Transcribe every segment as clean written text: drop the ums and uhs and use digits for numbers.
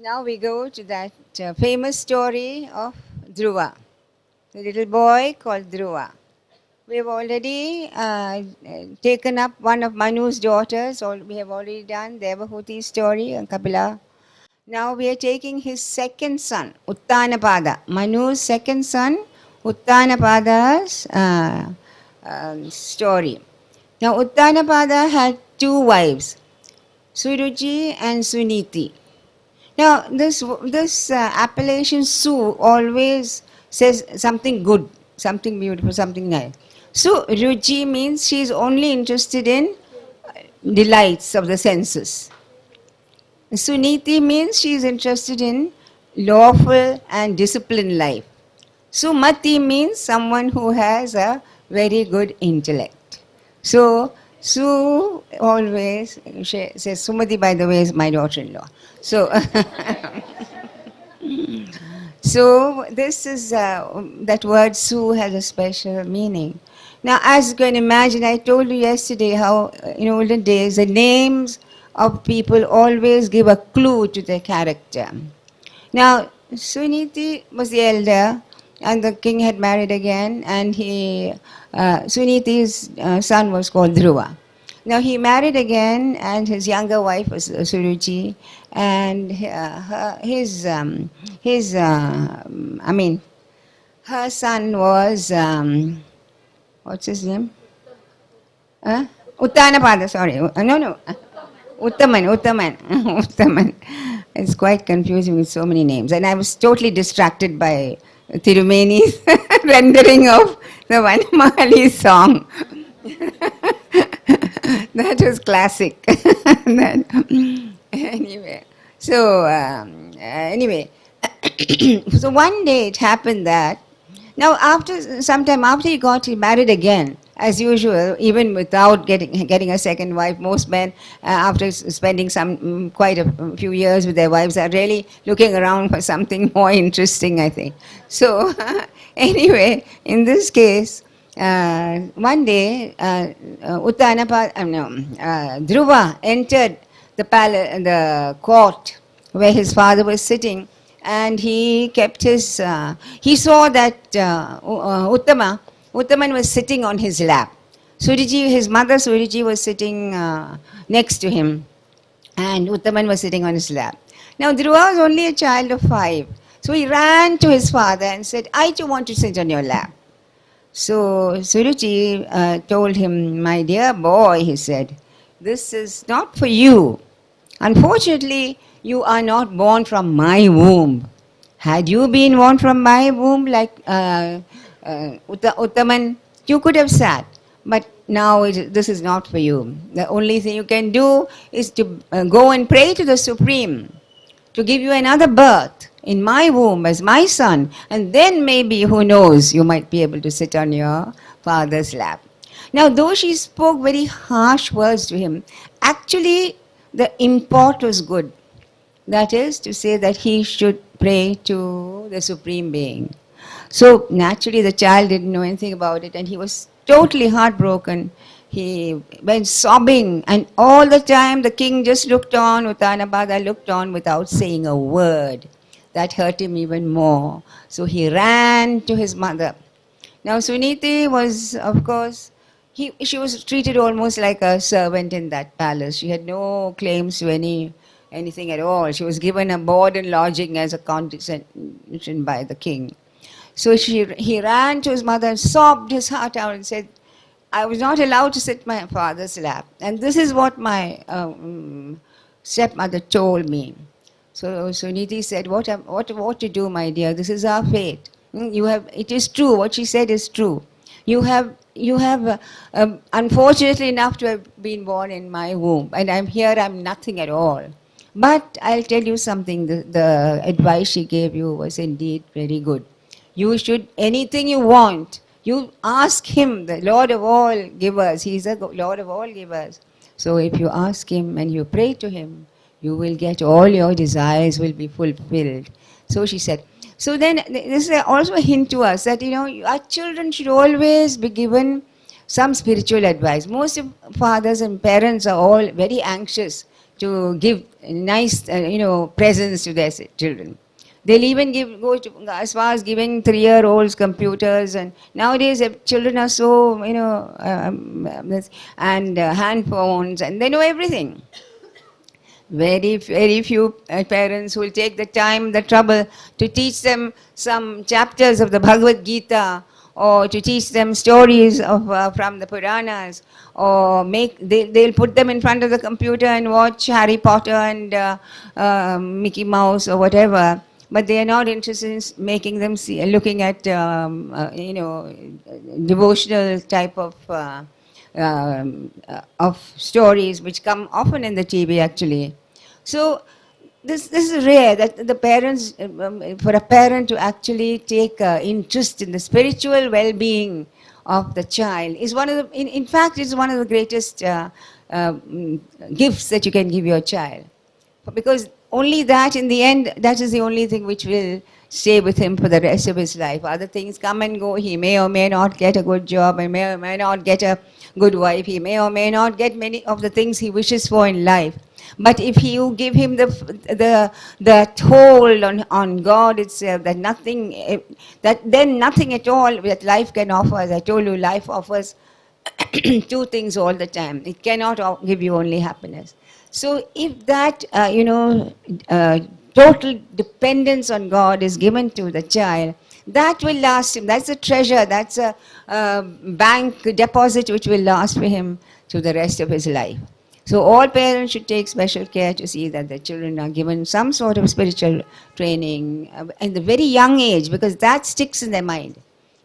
Now we go to that famous story of Dhruva, the little boy called Dhruva. We have already taken up one of Manu's daughters, or we have already done Devahuti's story and Kapila. Now we are taking his second son, Uttanapada. Manu's second son, Uttanapada's story. Now Uttanapada had two wives, Suruchi and Suniti. Now, this appellation Su always says something good, something beautiful, something nice. So, Ruchi means she is only interested in delights of the senses. Suniti means she is interested in lawful and disciplined life. Sumati means someone who has a very good intellect. So, Su always says, Sumati, by the way, is my daughter-in-law. So, so this is, that word Su has a special meaning. Now, as you can imagine, I told you yesterday how in olden days the names of people always give a clue to their character. Now, Suniti was the elder, and the king had married again, and Suniti's son was called Dhruva. Now he married again, and his younger wife was Suruchi, and her son was, what's his name? Uttanapada, sorry. No. Uttaman. Uttaman. It's quite confusing with so many names. And I was totally distracted by Tirumeni's rendering of the Vanamali song. That was classic. Anyway, so so one day it happened that, now sometime after he married again, as usual, even without getting a second wife, most men, after spending quite a few years with their wives, are really looking around for something more interesting, I think. So, anyway, in this case, one day, Dhruva entered the court where his father was sitting, and he kept his. He saw that Uttaman was sitting on his lap. His mother Suriji was sitting next to him, and Uttaman was sitting on his lap. Now Dhruva was only a child of 5, so he ran to his father and said, "I too want to sit on your lap." So Suruchi told him, "My dear boy," he said, "this is not for you. Unfortunately, you are not born from my womb. Had you been born from my womb like Uttaman, you could have sat. But now this is not for you. The only thing you can do is to go and pray to the Supreme to give you another birth in my womb as my son, and then maybe, who knows, you might be able to sit on your father's lap." Now, though she spoke very harsh words to him, actually the import was good. That is to say that he should pray to the Supreme Being. So naturally the child didn't know anything about it, and he was totally heartbroken. He went sobbing, and all the time the king just looked on, Uttanapada looked on without saying a word. That hurt him even more. So he ran to his mother. Now Suniti was, of course, she was treated almost like a servant in that palace. She had no claims to anything at all. She was given a board and lodging as a condescension by the king. So he ran to his mother and sobbed his heart out and said, "I was not allowed to sit my father's lap. And this is what my stepmother told me." So Suniti said, what to do, my dear? This is our fate. It is true. What she said is true. You have unfortunately enough to have been born in my womb, and I'm nothing at all. But I'll tell you something, the advice she gave you was indeed very good. You should, anything you want, you ask him, the Lord of all givers. He's the Lord of all givers. So if you ask him and you pray to him, you will get all your desires will be fulfilled. So she said. So then this is also a hint to us that, our children should always be given some spiritual advice. Most of fathers and parents are all very anxious to give nice, presents to their children. They'll even as far as giving 3-year-olds computers, and nowadays children are so, and hand phones, and they know everything. Very, very few parents will take the time, the trouble to teach them some chapters of the Bhagavad Gita, or to teach them stories from the Puranas, or they'll put them in front of the computer and watch Harry Potter and Mickey Mouse or whatever. But they are not interested in making them looking at devotional type of stories which come often in the TV actually. So this is rare, that the parents, for a parent to actually take interest in the spiritual well-being of the child is one of the, in fact, it's one of the greatest gifts that you can give your child. Because only that, in the end, that is the only thing which will stay with him for the rest of his life. Other things come and go. He may or may not get a good job, he may or may not get a good wife, he may or may not get many of the things he wishes for in life. But if you give him the hold on God itself, that nothing, then nothing at all that life can offer. As I told you, life offers two things all the time. It cannot give you only happiness. So if that, total dependence on God is given to the child, that will last him. That's a treasure. That's a bank deposit which will last for him through the rest of his life. So all parents should take special care to see that their children are given some sort of spiritual training at the very young age, because that sticks in their mind.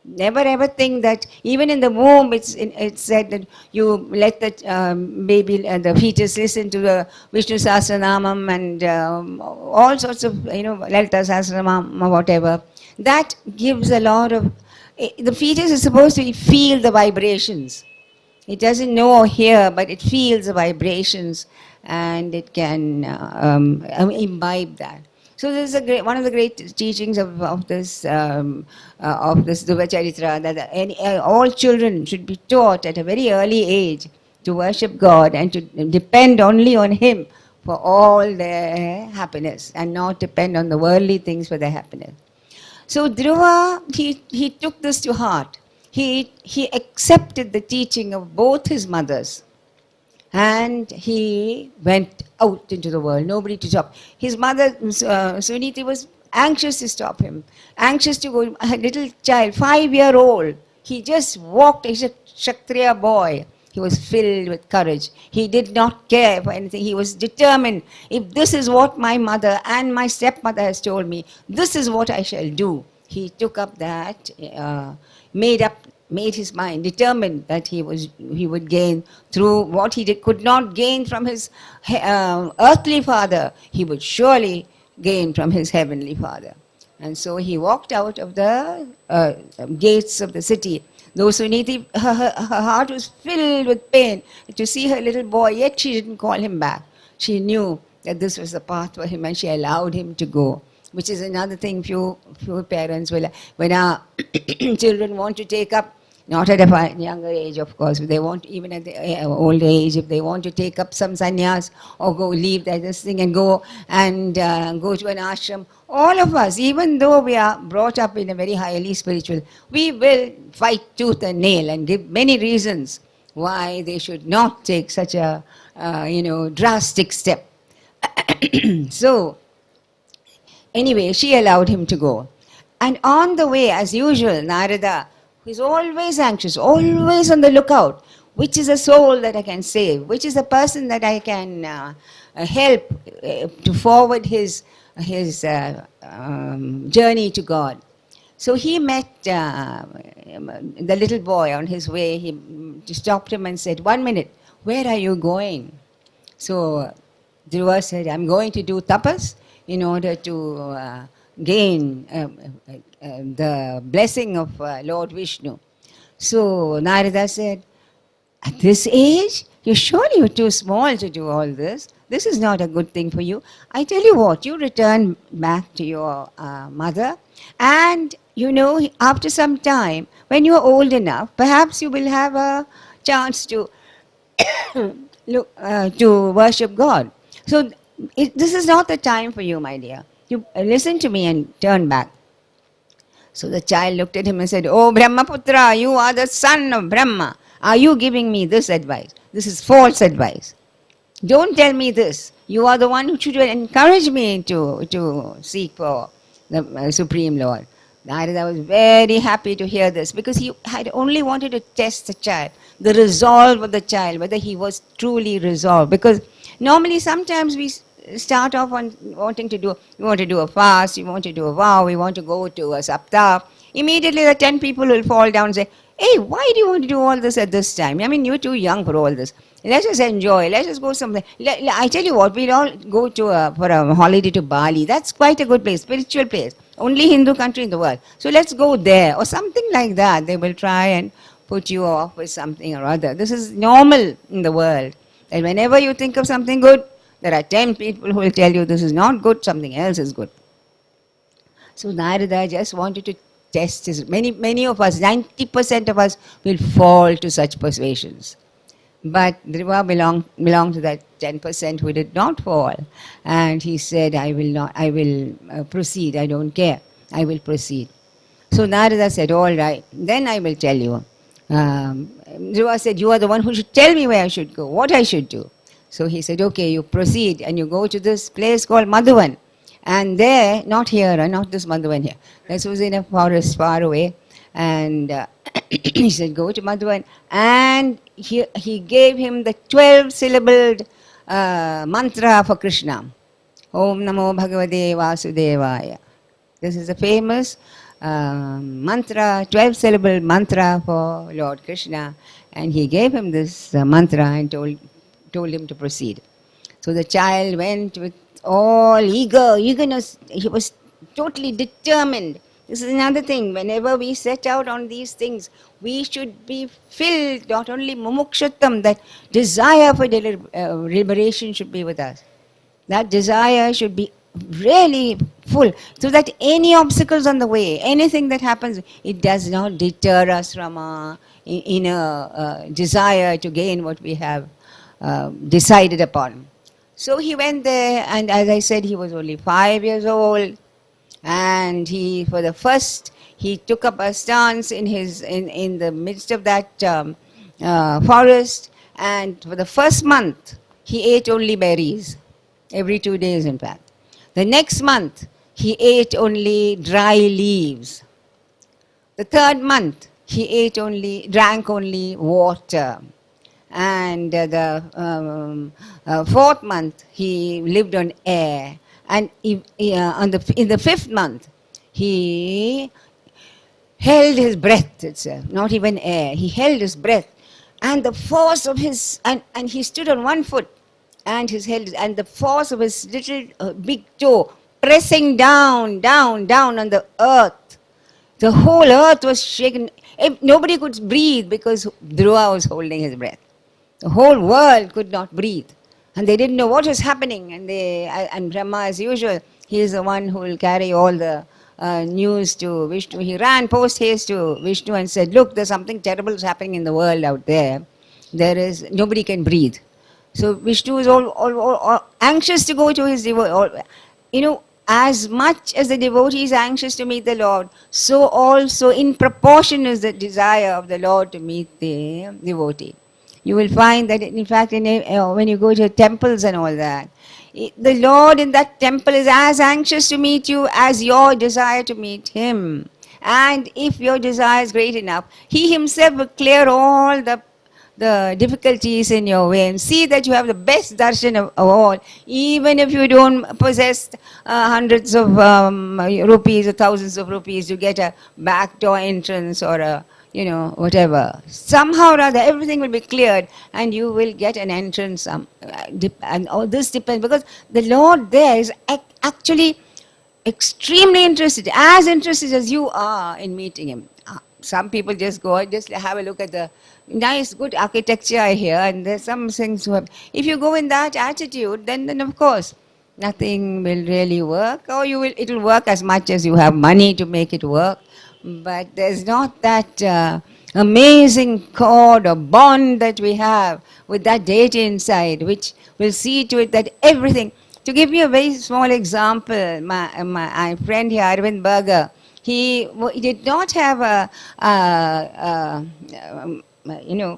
Never ever think that even in the womb it's said that you let the baby, the fetus, listen to the Vishnu Sahasranamam and all sorts of, Lalita Sahasranamam or whatever. That gives a lot of, the fetus is supposed to feel the vibrations. It doesn't know or hear, but it feels the vibrations, and it can imbibe that. So this is one of the great teachings of this Dhruva Charitra, that all children should be taught at a very early age to worship God and to depend only on Him for all their happiness, and not depend on the worldly things for their happiness. So Dhruva, he took this to heart. He accepted the teaching of both his mothers, and he went out into the world, nobody to stop. His mother, Suniti, was anxious to stop him, anxious to go. A little child, 5-year-old, he just walked. He's a Kshatriya boy. He was filled with courage. He did not care for anything. He was determined. If this is what my mother and my stepmother has told me, this is what I shall do. He took up that, made his mind, determined that he would gain through what he could not gain from his earthly father. He would surely gain from his heavenly father. And so he walked out of the gates of the city. Though Suniti, her heart was filled with pain to see her little boy, yet she didn't call him back. She knew that this was the path for him, and she allowed him to go. Which is another thing few parents will, when our children want to take up, not at a younger age, of course, they want, even at the old age, if they want to take up some sannyas or go leave this thing and go and go to an ashram, all of us, even though we are brought up in a very highly spiritual, we will fight tooth and nail and give many reasons why they should not take such a drastic step. So anyway, she allowed him to go. And on the way, as usual, Narada, who is always anxious, always on the lookout, which is a soul that I can save, which is a person that I can help to forward his journey to God. So he met the little boy on his way. He stopped him and said, "1 minute, where are you going?" So Dhruva said, "I'm going to do tapas in order to gain the blessing of Lord Vishnu." So Narada said, "At this age, you're too small to do all this. This is not a good thing for you. I tell you what, you return back to your mother, and after some time, when you are old enough, perhaps you will have a chance to to worship God. So this is not the time for you, my dear. You listen to me and turn back. So the child looked at him and said, "Oh Brahmaputra, you are the son of Brahma. Are you giving me this advice? This is false advice. Don't tell me this. You are the one who should encourage me to seek for the Supreme Lord." Narada was very happy to hear this because he had only wanted to test the child, the resolve of the child, whether he was truly resolved. Because normally sometimes we start off on wanting to do, we want to do a fast, we want to do a vow, we want to go to a saptah. Immediately the 10 people will fall down and say, "Hey, why do you want to do all this at this time? I mean, you're too young for all this. Let us enjoy. Let us go somewhere." I tell you what, we'll all go for a holiday to Bali. That's quite a good place, spiritual place. Only Hindu country in the world. So let's go there or something like that. They will try and put you off with something or other. This is normal in the world. And whenever you think of something good, there are 10 people who will tell you this is not good, something else is good. So Narada just wanted to test his. Many of us, 90% of us will fall to such persuasions. But Dhruva belonged to that 10% who did not fall. And he said, I will proceed, I don't care, I will proceed. So Narada said, all right, then I will tell you. Dhruva said, you are the one who should tell me where I should go, what I should do. So he said, okay, you proceed and you go to this place called Madhuvan. And there, not here, not this Madhuvan here. This was in a forest far away. And he said, go to Madhuvan. And he gave him the 12-syllabled mantra for Krishna. Om Namo Bhagavate Vasudevaya. This is a famous mantra, 12-syllable mantra for Lord Krishna. And he gave him this mantra and told him to proceed. So the child went with all eagerness. He was totally determined. This is another thing. Whenever we set out on these things, we should be filled, not only mumukshatam, that desire for liberation should be with us. That desire should be really full, so that any obstacles on the way, anything that happens, it does not deter us from our inner desire to gain what we have decided upon. So he went there, and as I said, he was only 5 years old, and he took up a stance in the midst of that forest, and for the first month he ate only berries, every 2 days in fact. The next month he ate only dry leaves. The third month he drank only water. And the fourth month he lived on air. And in the fifth month he held his breath itself, not even air. He held his breath, and the force of his and he stood on one foot, and and the force of his little big toe pressing down on the earth. The whole earth was shaken. Nobody could breathe because Dhruva was holding his breath. The whole world could not breathe, and they didn't know what was happening. And Brahma, as usual, he is the one who will carry all the news to Vishnu. He ran post haste to Vishnu and said, "Look, there's something terrible happening in the world out there. Nobody can breathe." So Vishnu is all anxious to go to his devotee. As much as the devotee is anxious to meet the Lord, so also in proportion is the desire of the Lord to meet the devotee. You will find that, in fact, when you go to temples and all that, the Lord in that temple is as anxious to meet you as your desire to meet Him. And if your desire is great enough, He Himself will clear all the difficulties in your way and see that you have the best darshan of all. Even if you don't possess hundreds of rupees or thousands of rupees, you get a backdoor entrance or a whatever. Somehow or other, everything will be cleared and you will get an entrance. And all this depends, because the Lord there is actually extremely interested, as interested as you are in meeting Him. Some people just go, just have a look at the nice, good architecture here, and there's some things. If you go in that attitude, then of course, nothing will really work, or it will work as much as you have money to make it work. But there's not that amazing cord or bond that we have with that deity inside, which will see to it that everything. To give you a very small example, my friend here, Arvind Berger, he did not have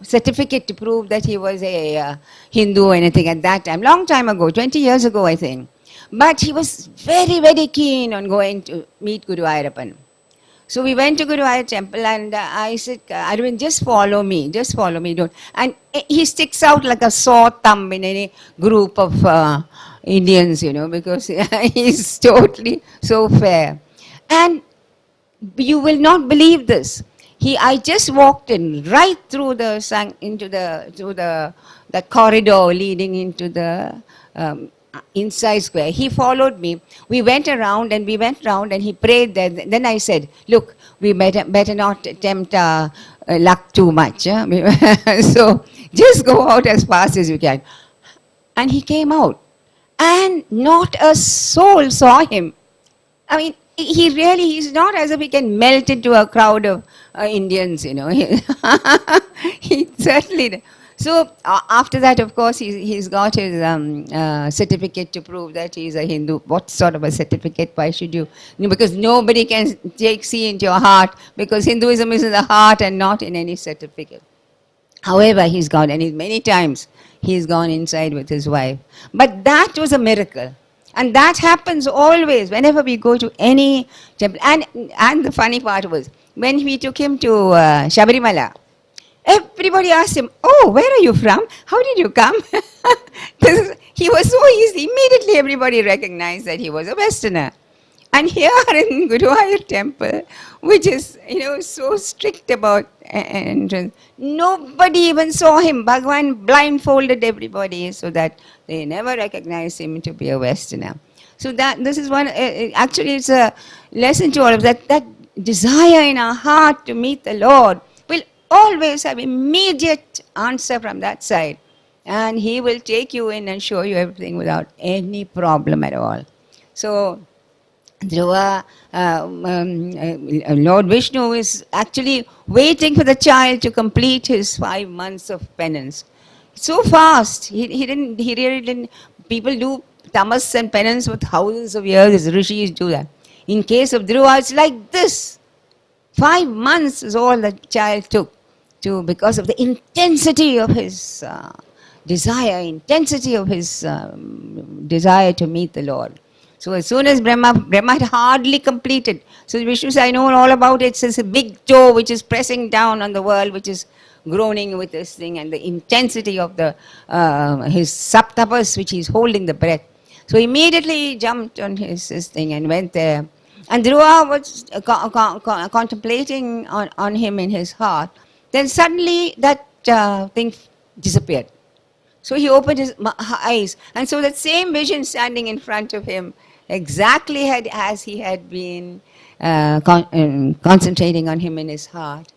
certificate to prove that he was a Hindu or anything at that time, long time ago, 20 years ago, I think. But he was very, very keen on going to meet Guru Ayappan. So we went to Guru Ayappa temple, and I said, Arvind, just follow me, don't. And he sticks out like a sore thumb in any group of Indians, because he's totally so fair. And you will not believe this. I just walked in right through the corridor leading into the inside square. He followed me. We went around and he prayed there. Then I said, look, we better not tempt luck too much. So just go out as fast as you can. And he came out. And not a soul saw him. I mean, he's not as if he can melt into a crowd of Indians, He certainly. So after that, of course, he's got his certificate to prove that he's a Hindu. What sort of a certificate? Why should you? Because nobody can see into your heart, because Hinduism is in the heart and not in any certificate. However, he's gone, and many times he's gone inside with his wife. But that was a miracle. And that happens always, whenever we go to any temple. And the funny part was, when we took him to Shabarimala, everybody asked him, oh, where are you from? How did you come? He was so easy. Immediately everybody recognized that he was a Westerner. And here in Guru Ayappa temple, which is, so strict about entrance, nobody even saw him. Bhagwan blindfolded everybody so that they never recognized him to be a Westerner. So this is one, actually it's a lesson to all of that. That desire in our heart to meet the Lord will always have immediate answer from that side. And He will take you in and show you everything without any problem at all. So Dhruva, Lord Vishnu is actually waiting for the child to complete his 5 months of penance. So fast. He really didn't. People do tamas and penance for thousands of years. Rishis do that. In case of Dhruva, it's like this. 5 months is all the child took because of the intensity of his desire to meet the Lord. So as soon as Brahma had hardly completed. So Vishnu said, I know all about it. It's a big toe which is pressing down on the world, which is groaning with this thing, and the intensity of his saptapas, which he's holding the breath. So immediately he jumped on his thing and went there. And Dhruva was contemplating on him in his heart. Then suddenly that thing disappeared. So he opened his eyes, and so that same vision standing in front of him, exactly as he had been concentrating on him in his heart.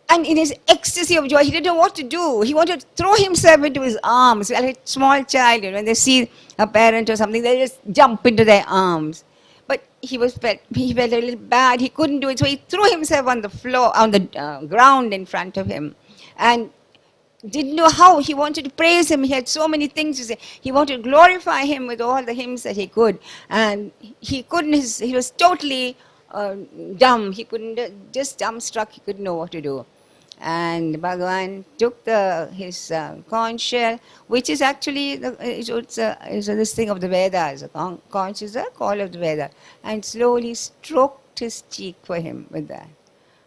And in his ecstasy of joy, he didn't know what to do. He wanted to throw himself into his arms. Like a small child, when they see a parent or something, they just jump into their arms. But he felt a little bad. He couldn't do it, so he threw himself on the floor, on the ground in front of him, and didn't know how. He wanted to praise him. He had so many things to say. He wanted to glorify him with all the hymns that he could. And he couldn't, he was totally dumb. He couldn't, just dumbstruck. He couldn't know what to do. And Bhagavan took his conch shell, which is actually, it's this thing of the Vedas. Conch is a call of the Veda. And slowly stroked his cheek for him with that.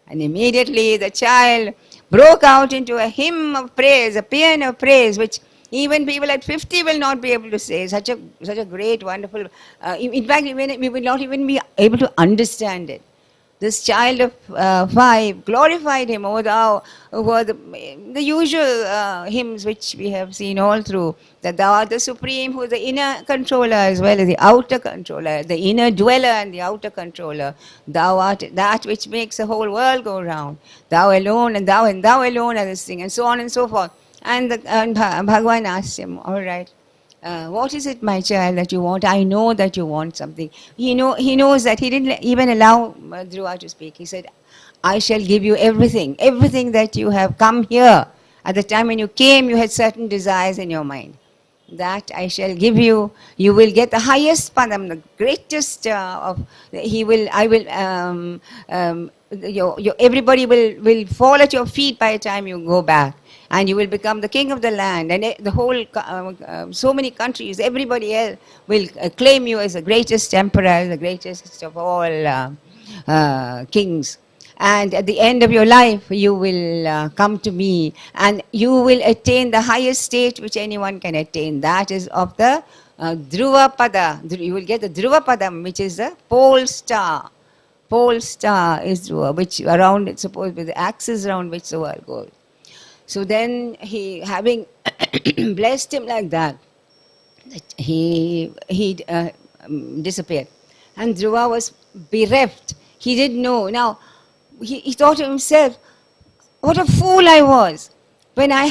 And immediately the child broke out into a hymn of praise, a paean of praise, which even people at 50 will not be able to say. Such a great, wonderful. In fact, we will not even be able to understand it. This child of 5 glorified him over the usual hymns which we have seen all through. That thou art the Supreme, who is the inner controller as well as the outer controller, the inner dweller and the outer controller. Thou art that which makes the whole world go round. Thou alone and thou alone are this thing, and so on and so forth. And Bhagavan asked him, all right, what is it, my child, that you want? I know that you want something. He knows that. He didn't even allow Dhruva to speak. He said, I shall give you everything that you have come here. At the time when you came, you had certain desires in your mind. That I shall give you. You will get the highest padam, the greatest of. He will. I will. Everybody will fall at your feet by the time you go back, and you will become the king of the land, and the whole. So many countries, everybody else will claim you as the greatest emperor, the greatest of all kings. And at the end of your life, you will come to me, and you will attain the highest state which anyone can attain. That is of the Dhruva Pada. You will get the Dhruva Padam, which is the pole star. Pole star is Dhruva, which around it, supposed with the axis around which the world goes. So then he, having blessed him like that, he disappeared. And Dhruva was bereft. He didn't know. Now, he thought to himself, what a fool I was when I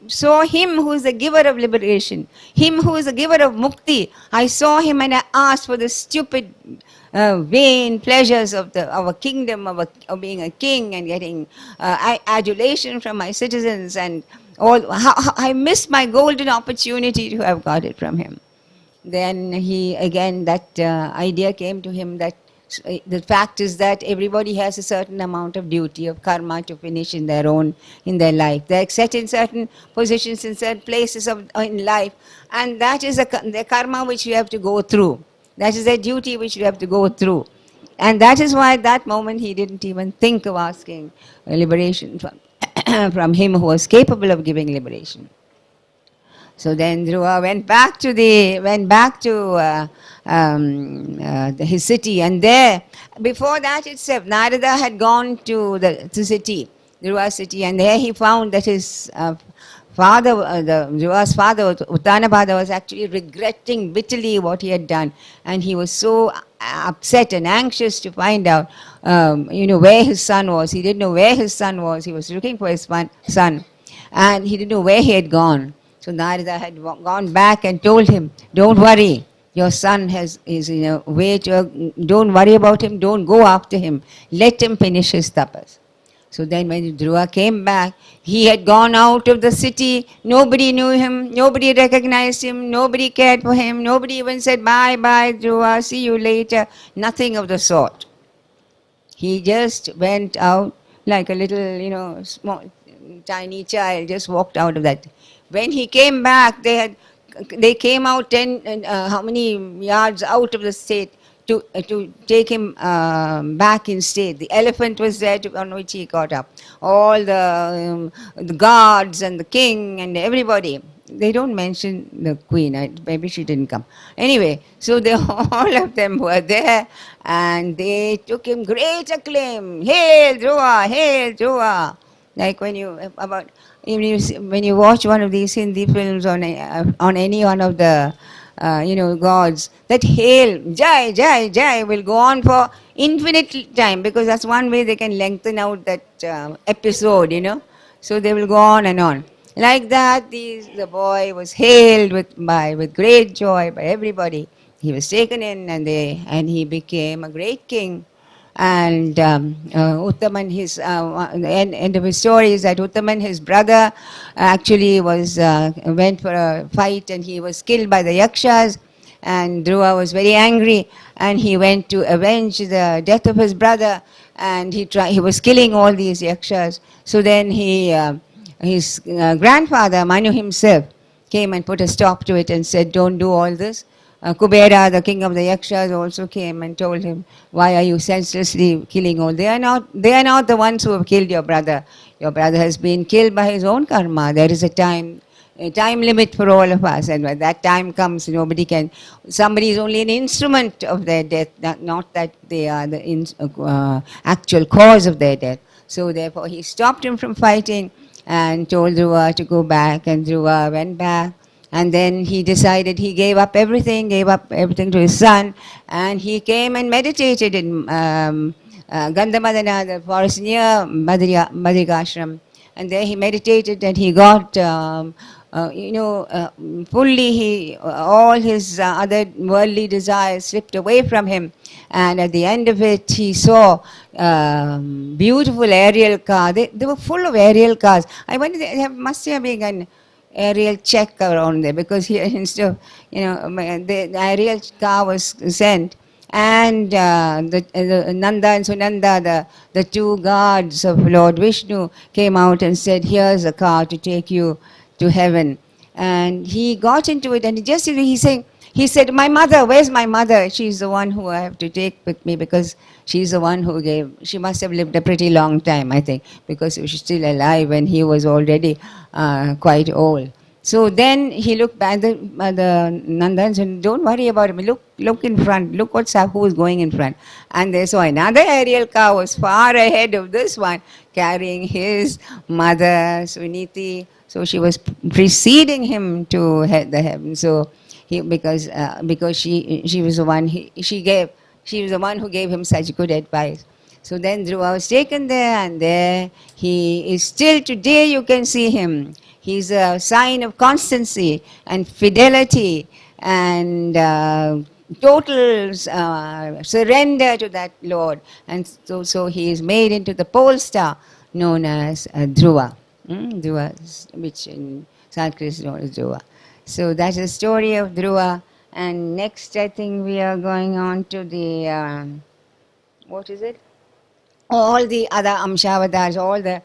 saw him who is the giver of liberation, him who is the giver of mukti. I saw him and I asked for the stupid, vain pleasures of our kingdom, of being a king and getting adulation from my citizens, and all. I missed my golden opportunity to have got it from him. Then that idea came to him that the fact is that everybody has a certain amount of duty, of karma to finish in their life. They're set in certain positions, in certain places in life, and that is the karma which you have to go through. That is the duty which you have to go through. And that is why at that moment he didn't even think of asking liberation from him who was capable of giving liberation. So then Dhruva went back to his city, and there, before that itself, Narada had gone to the city, Dhruva's city, and there he found that his father, Dhruva's father, Uttanapada, was actually regretting bitterly what he had done, and he was so upset and anxious to find out, where his son was. He didn't know where his son was. He was looking for his son, and he didn't know where he had gone. So Narada had gone back and told him, don't worry, your son is in a way don't worry about him, don't go after him, let him finish his tapas. So then when Dhruva came back, he had gone out of the city, nobody knew him, nobody recognized him, nobody cared for him, nobody even said, bye Dhruva, see you later, nothing of the sort. He just went out like a little, small, tiny child, just walked out of that. When he came back, they came out how many yards out of the state to take him back in state. The elephant was there on which he got up. All the guards and the king and everybody. They don't mention the queen. Maybe she didn't come. Anyway, so all of them were there, and they took him great acclaim. Hail Dhruva! Hail Dhruva! Like when you watch one of these Hindi films on any one of the gods, that hail, Jai, Jai, Jai will go on for infinite time, because that's one way they can lengthen out that episode, So they will go on and on. Like that, the boy was hailed with great joy by everybody. He was taken in, and he became a great king. And Uttaman, end of his story is that Uttaman, his brother, actually went for a fight, and he was killed by the yakshas, and Dhruva was very angry, and he went to avenge the death of his brother, and he was killing all these yakshas. So then his grandfather, Manu himself, came and put a stop to it and said, don't do all this. Kubera, the king of the yakshas, also came and told him, why are you senselessly killing all? They are not the ones who have killed your brother. Your brother has been killed by his own karma. There is a time limit for all of us, and when that time comes, somebody is only an instrument of their death, not that they are the actual cause of their death. So therefore he stopped him from fighting and told Dhruva to go back, and Dhruva went back. And then he decided, he gave up everything to his son, and he came and meditated in Gandhamadana, the forest near Madrika Ashram. And there he meditated, and he got fully all his other worldly desires slipped away from him. And at the end of it, he saw beautiful aerial car. They were full of aerial cars. I wonder, must have been an aerial check around there, because he, instead of, the aerial car was sent. And the Nanda and Sunanda, the two guards of Lord Vishnu, came out and said, "Here's a car to take you to heaven." And he got into it, and he said, "My mother, where's my mother? She's the one who I have to take with me, because she's the one who gave." She must have lived a pretty long time, I think, because she was still alive when he was already quite old. So then he looked back, the Nanda, and said, "Don't worry about him. Look in front. Look who's going in front." And they saw another aerial car was far ahead of this one, carrying his mother, Suniti. So she was preceding him to the heaven. So because she was the one she was the one who gave him such good advice. So then Dhruva was taken there, and there he is still today. You can see him. He's a sign of constancy and fidelity and total surrender to that Lord. And so he is made into the pole star known as Dhruva. Dhruva, which in Sanskrit is known as Dhruva. So that's the story of Dhruva. And next, I think we are going on to the, what is it? All the other Amshavatars, all the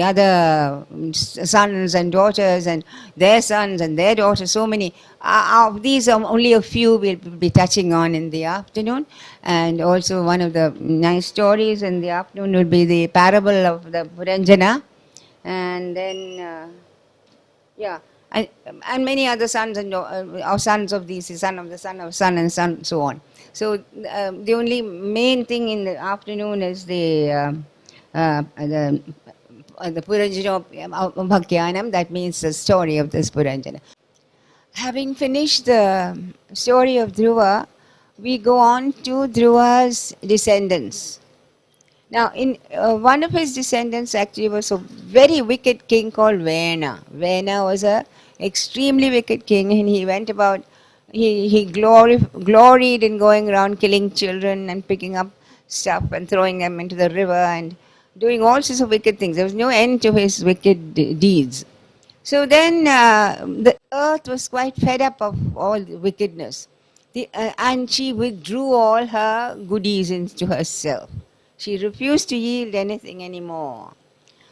other sons and daughters and their sons and their daughters, so many. These are only a few we'll be touching on in the afternoon. And also one of the nice stories in the afternoon will be the parable of the Puranjana. And then, and many other sons and sons of these, son of the son of son and son, so on. So the only main thing in the afternoon is the Puranjana Bhaktyanam, that means the story of this Puranjana. Having finished the story of Dhruva, we go on to Dhruva's descendants. Now, in one of his descendants actually was a very wicked king called Vena. Vena was a extremely wicked king, and he went about, he gloried in going around killing children and picking up stuff and throwing them into the river and doing all sorts of wicked things. There was no end to his wicked deeds. So then the earth was quite fed up of all the wickedness. And she withdrew all her goodies into herself. She refused to yield anything anymore.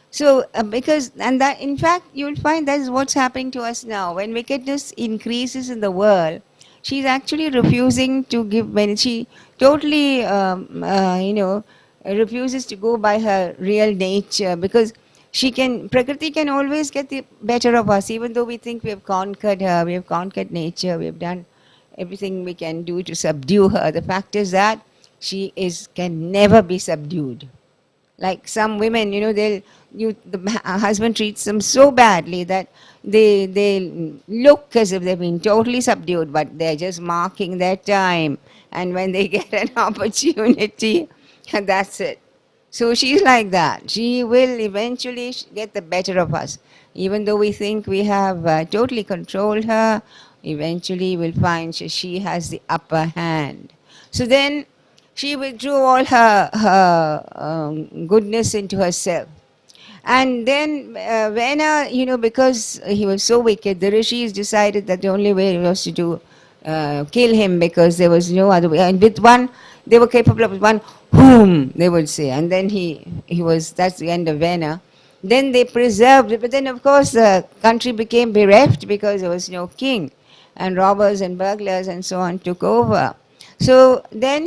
So, that in fact, you'll find that is what's happening to us now. When wickedness increases in the world, she's actually refusing to give, when she totally, refuses to go by her real nature, because Prakriti can always get the better of us, even though we think we have conquered her, we have conquered nature, we have done everything we can do to subdue her. The fact is that she can never be subdued. Like some women, the husband treats them so badly that they look as if they've been totally subdued, but they're just marking their time. And when they get an opportunity, that's it. So she's like that. She will eventually get the better of us. Even though we think we have totally controlled her, eventually we'll find she has the upper hand. So then she withdrew all her goodness into herself. And then Vena, because he was so wicked, the rishis decided that the only way was to kill him, because there was no other way. And with one, they were capable of one whom, they would say. And then that's the end of Vena. Then they preserved it, but then of course the country became bereft because there was no king. And robbers and burglars and so on took over. So then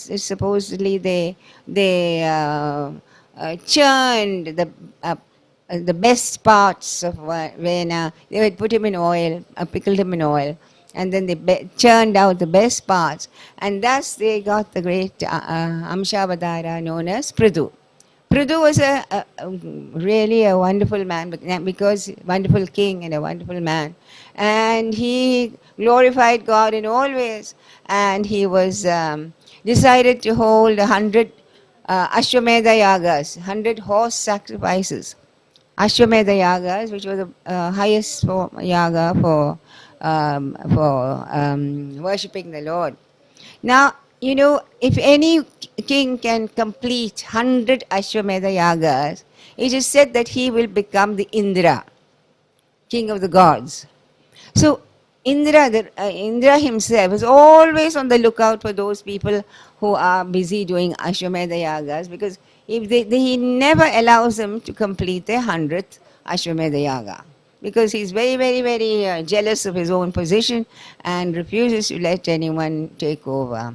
supposedly churned the best parts of Vena. They would put him in oil, pickled him in oil, and then they churned out the best parts. And thus they got the great Amshavatara known as Prithu. Prithu was really a wonderful man, because wonderful king and a wonderful man. And he glorified God in all ways. And he was decided to hold 100 Ashwamedha yagas, 100 horse sacrifices. Ashwamedha yagas, which was the highest yaga for worshipping the Lord. Now, if any king can complete 100 Ashwamedha yagas, it is said that he will become the Indra, king of the gods. So Indra himself is always on the lookout for those people who are busy doing Ashwamedha yagas, because if he never allows them to complete their 100th Ashwamedha yaga, because he's very, very, very jealous of his own position and refuses to let anyone take over.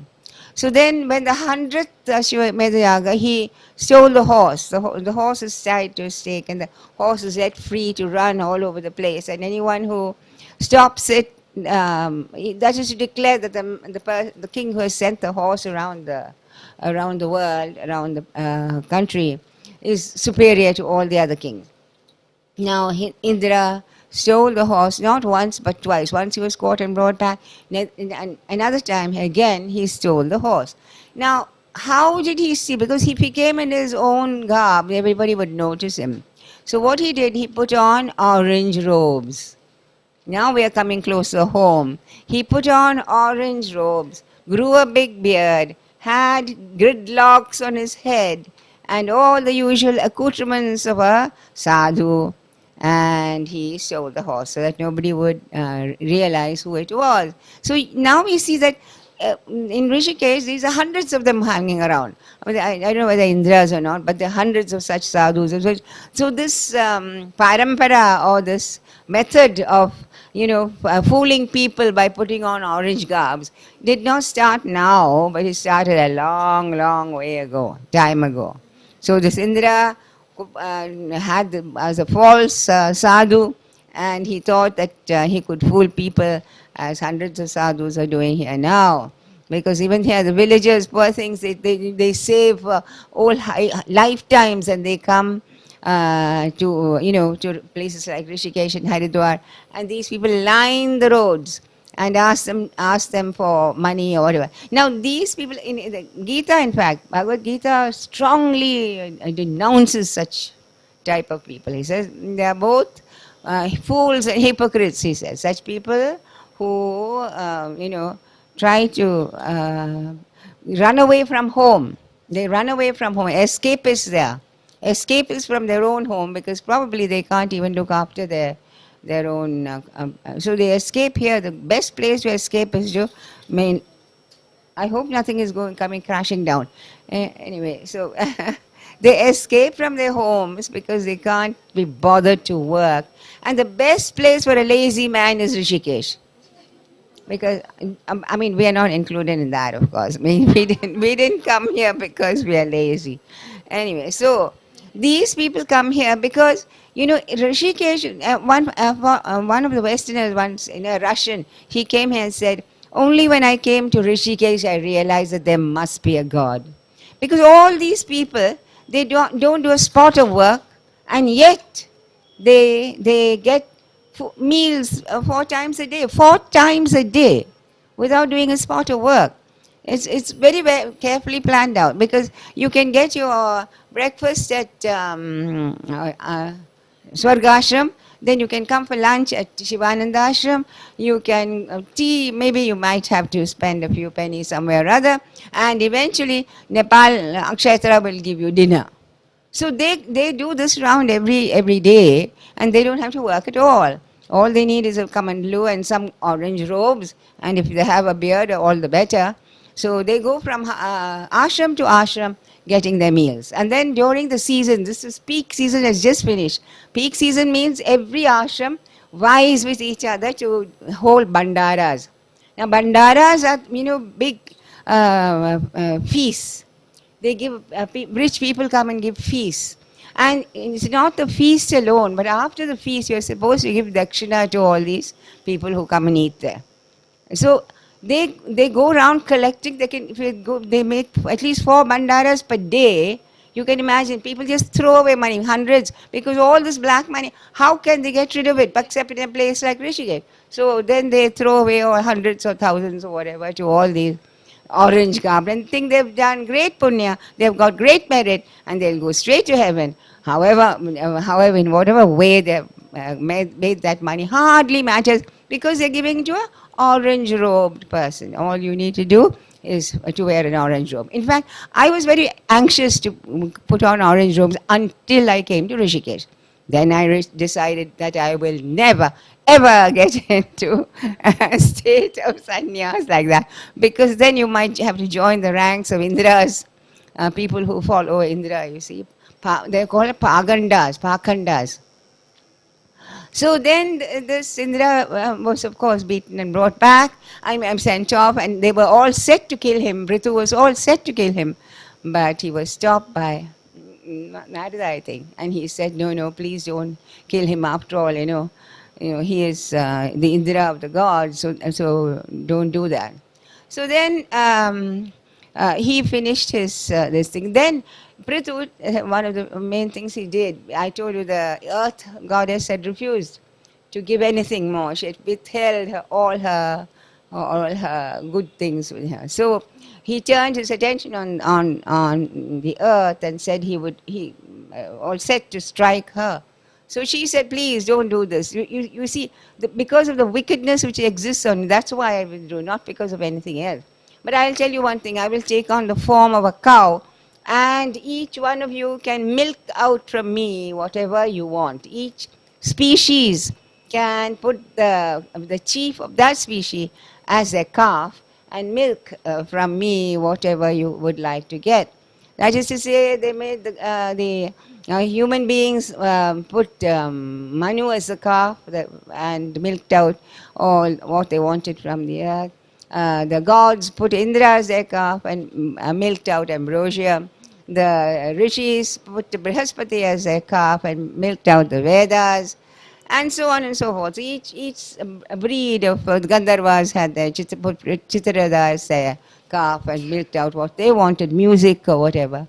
So then, when the 100th Ashwamedha yaga, he stole the horse. The horse is tied to a stake, and the horse is let free to run all over the place. And anyone who stops it, that is to declare that the king who has sent the horse around the world, around the country, is superior to all the other kings. Now, Indra stole the horse not once but twice. Once he was caught and brought back, and another time again he stole the horse. Now, how did he see? Because if he came in his own garb, everybody would notice him. So what he did, he put on orange robes. Now we are coming closer home. He put on orange robes, grew a big beard, had gridlocks on his head, and all the usual accoutrements of a sadhu. And he stole the horse so that nobody would realize who it was. So now we see that in Rishikesh, these are hundreds of them hanging around. I don't know whether Indras or not, but there are hundreds of such sadhus. So this parampara, or this method of fooling people by putting on orange garbs, did not start now, but it started a long, long time ago. So this Indra had as a false sadhu, and he thought that he could fool people, as hundreds of sadhus are doing here now. Because even here, the villagers, poor things, they save all lifetimes, and they come to places like Rishikesh and Haridwar, and these people line the roads and ask them for money or whatever. Now these people, in the Gita, in fact, Bhagavad Gita strongly denounces such type of people. He says they are both fools and hypocrites, he says. Such people who, try to run away from home. They run away from home. Escapists there. Escapists from their own home, because probably they can't even look after their own. So they escape here. The best place to escape is to, I hope nothing is coming crashing down. Anyway, so they escape from their homes because they can't be bothered to work. And the best place for a lazy man is Rishikesh. Because, we are not included in that, of course. We didn't come here because we are lazy. Anyway, so these people come here because, Rishikesh, one of the Westerners once, a Russian, he came here and said, only when I came to Rishikesh, I realized that there must be a God. Because all these people, they don't do a spot of work, and yet they get meals 4 times a day, without doing a spot of work. It's very, very carefully planned out, because you can get your breakfast at Swargashram, then you can come for lunch at Shivananda Ashram, you can tea, maybe you might have to spend a few pennies somewhere or other, and eventually Nepal Akshayatra will give you dinner. So they do this round every day, and they don't have to work at all. All they need is a kamandalu and some orange robes, and if they have a beard, all the better. So they go from ashram to ashram getting their meals. And then during the season, this is peak season has just finished. Peak season means every ashram vies with each other to hold bandaras. Now bandaras are, big feasts. They give, rich people come and give feasts. And it's not the feast alone, but after the feast, you're supposed to give dakshina to all these people who come and eat there. So they go around collecting. They make at least 4 bandaras per day. You can imagine, people just throw away money, hundreds, because all this black money, how can they get rid of it except in a place like Rishikesh? So then they throw away all hundreds or thousands or whatever to all these orange garb and think they've done great punya, they've got great merit, and they'll go straight to heaven. however, in whatever way they made that money, hardly matters because they're giving to a orange-robed person. All you need to do is to wear an orange robe. In fact, I was very anxious to put on orange robes until I came to Rishikesh. Then I decided that I will never, ever get into a state of sannyas like that, because then you might have to join the ranks of Indras, people who follow Indra, you see. They're called Pakandas. So then this Indra was of course beaten and brought back. I'm sent off, and they were all set to kill him. Prithu was all set to kill him, but he was stopped by Narada, I think, and he said, no, please don't kill him. After all, he is the Indra of the gods, so don't do that. So then he finished his this thing. Then Prithu, one of the main things he did, I told you the earth goddess had refused to give anything more. She had withheld all her good things with her. So he turned his attention on the earth and said he all set to strike her. So she said, please don't do this. You see, because of the wickedness which exists on, that's why I will do, not because of anything else. But I'll tell you one thing, I will take on the form of a cow, and each one of you can milk out from me whatever you want. Each species can put the chief of that species as a calf and milk from me whatever you would like to get. That is to say, they made the human beings put Manu as a calf and milked out all what they wanted from the earth. The gods put Indra as their calf and milked out ambrosia. The rishis put Brihaspati as their calf and milked out the Vedas, and so on and so forth. Each breed of Gandharvas had their Chitrada as their calf and milked out what they wanted, music or whatever.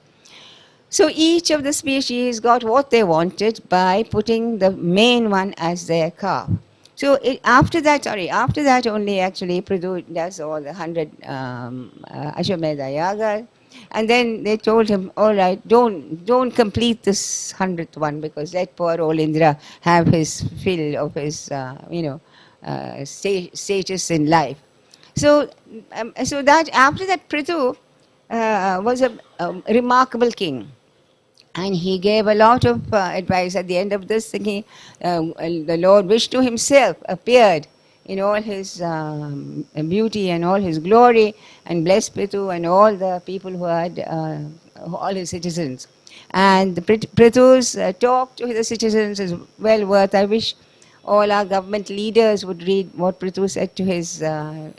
So each of the species got what they wanted by putting the main one as their calf. So after that only actually Prithu does all the 100 Ashwamedha yagas. And then they told him, all right, don't complete this 100th one, because let poor old Indra have his fill of his, status in life. So that after that, Prithu was a remarkable king. And he gave a lot of advice. At the end of this thing, the Lord Vishnu himself appeared in all his beauty and all his glory, and blessed Prithu and all the people who had, all his citizens. And the Prithu's talk to the citizens is well worth. I wish all our government leaders would read what Prithu said to his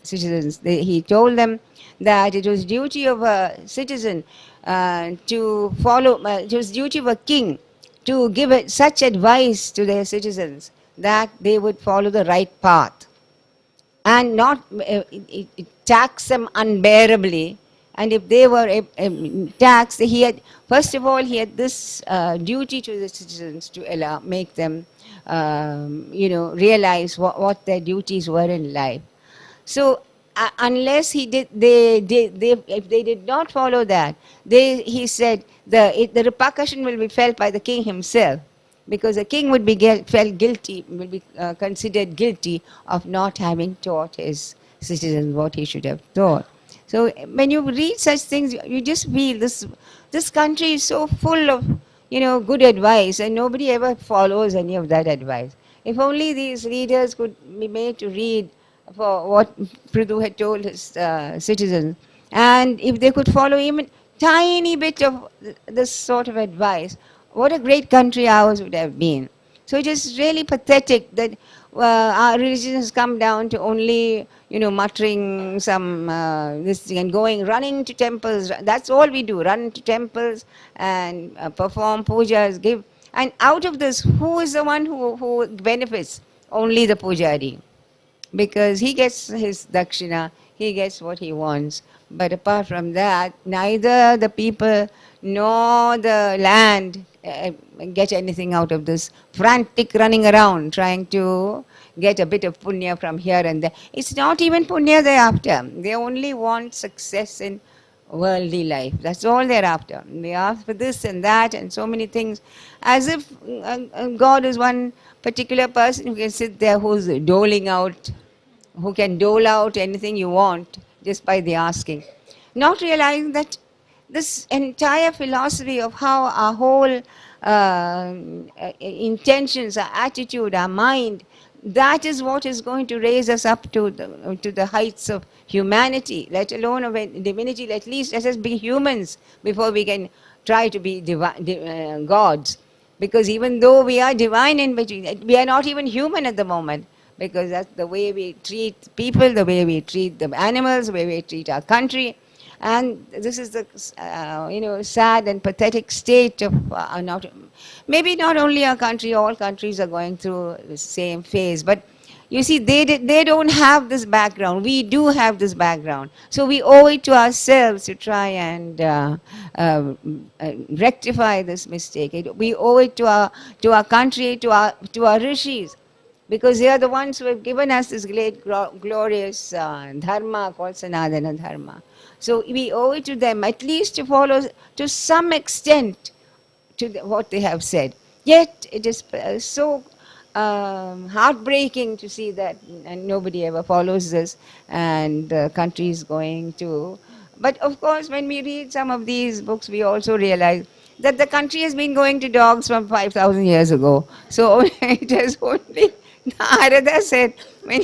citizens. He told them that it was duty of a citizen to follow, it was duty of a king to give such advice to their citizens that they would follow the right path and not tax them unbearably. And if they were taxed, first of all, he had this duty to the citizens to make them, realize what their duties were in life. So unless if they did not follow that, he said the repercussion will be felt by the king himself, because the king would be felt guilty, will be considered guilty of not having taught his citizens what he should have taught. So when you read such things, you just feel this country is so full of good advice, and nobody ever follows any of that advice. If only these leaders could be made to read for what Prithu had told his citizens, and if they could follow even tiny bit of this sort of advice, what a great country ours would have been. So it is really pathetic that our religion has come down to only, muttering some this thing and running to temples. That's all we do, run to temples and perform pujas, give. And out of this, who is the one who benefits? Only the pujari. Because he gets his dakshina, he gets what he wants. But apart from that, neither the people nor the land get anything out of this frantic running around trying to get a bit of punya from here and there. It's not even punya they're after. They only want success in worldly life. That's all they're after. They ask for this and that and so many things, as if God is one particular person who can sit there who's doling out, who can dole out anything you want just by the asking. Not realizing that this entire philosophy of how our whole intentions, our attitude, our mind, that is what is going to raise us up to the heights of humanity, let alone of divinity. At least let us be humans before we can try to be gods. Because even though we are divine in between, we are not even human at the moment. Because that's the way we treat people, the way we treat the animals, the way we treat our country. And this is the sad and pathetic state of maybe not only our country, all countries are going through the same phase. But you see, they don't have this background. We do have this background. So we owe it to ourselves to try and rectify this mistake. We owe it to our country, to our rishis, because they are the ones who have given us this great, glorious dharma called Sanatana Dharma. So we owe it to them at least to follow to some extent to what they have said. Yet it is so heartbreaking to see that and nobody ever follows this, and the country is going to. But of course, when we read some of these books, we also realize that the country has been going to dogs from 5,000 years ago. So it has only. Narada said,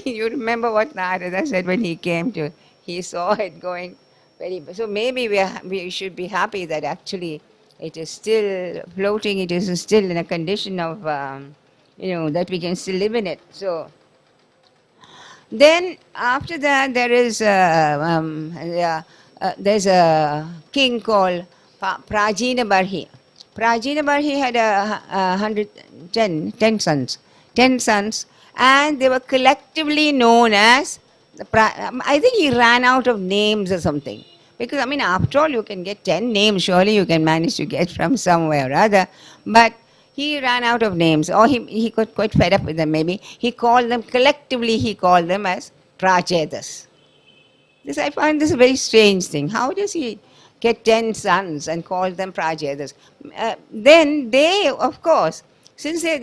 you remember what Narada said when he came to, he saw it going very. So maybe we should be happy that actually it is still floating, it is still in a condition of, that we can still live in it. So then after that there's a king called Prajina Barhi. Prajina Barhi had 10 sons. 10 sons, and they were collectively known as, I think he ran out of names or something. Because, after all, you can get 10 names, surely you can manage to get from somewhere or other. But he ran out of names, or he got quite fed up with them maybe. He called them, collectively he called them as Prachetas. I find this a very strange thing. How does he get 10 sons and call them Prachetas? Then they, of course, since they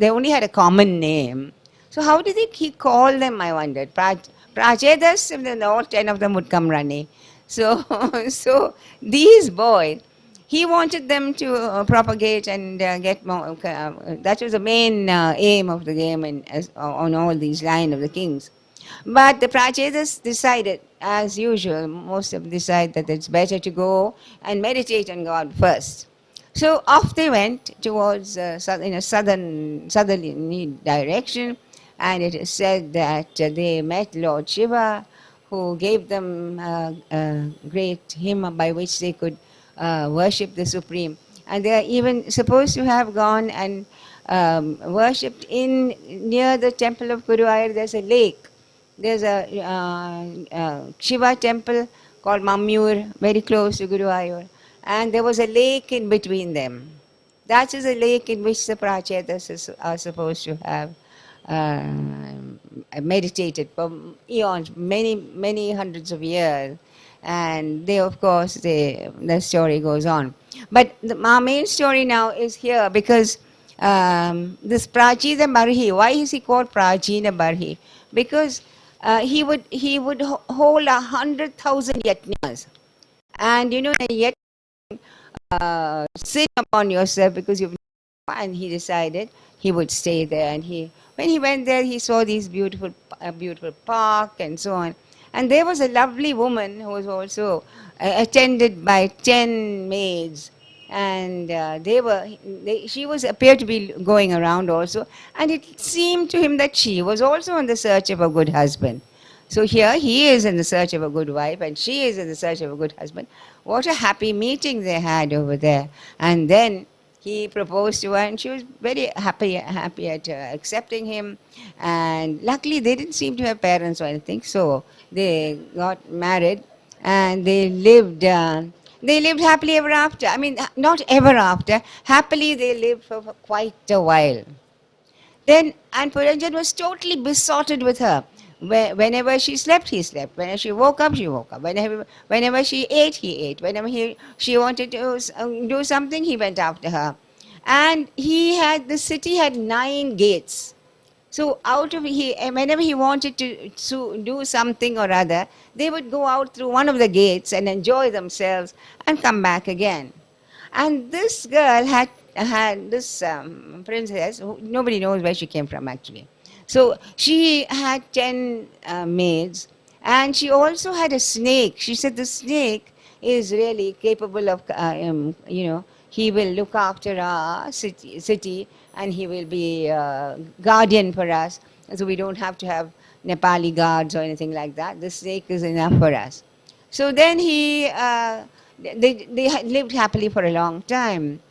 only had a common name. So how did he call them, I wondered? Prachetas, and then all 10 of them would come running. So, so these boys, he wanted them to propagate and get more. That was the main aim of the game on all these lines of the kings. But the Prachetas decided, as usual, most of them decide that it's better to go and meditate on God first. So off they went towards in a southerly direction, and it is said that they met Lord Shiva, who gave them a great hymn by which they could worship the Supreme. And they are even supposed to have gone and worshipped near the temple of Guruvayur. There's a lake. There's a Shiva temple called Mammur, very close to Guruvayur. And there was a lake in between them. That is a lake in which the Prachetas are supposed to have meditated for eons, many hundreds of years. And they, of course, the story goes on. But our main story now is here because this Prajina Barhi, why is he called Prajina Barhi? Because he would hold 100,000 yajnas. And yet sin upon yourself because you've. And he decided he would stay there. And when he went there, he saw these beautiful park and so on. And there was a lovely woman who was also attended by 10 maids. And she appeared to be going around also. And it seemed to him that she was also in the search of a good husband. So here he is in the search of a good wife, and she is in the search of a good husband. What a happy meeting they had over there. And then he proposed to her, and she was very happy at accepting him. And luckily, they didn't seem to have parents or anything, so they got married, and they lived happily ever after. Not ever after. Happily, they lived for quite a while. Then, and Puranjan was totally besotted with her. Whenever she slept, he slept. Whenever she woke up, she woke up. Whenever she ate, he ate. Whenever she wanted to do something, he went after her. And the city had 9 gates. So whenever he wanted to do something or other, they would go out through one of the gates and enjoy themselves and come back again. And this girl had this princess. Nobody knows where she came from actually. So she had 10 maids, and she also had a snake. She said the snake is really capable of, he will look after our city, and he will be guardian for us. And so we don't have to have Nepali guards or anything like that. The snake is enough for us. So then they had lived happily for a long time.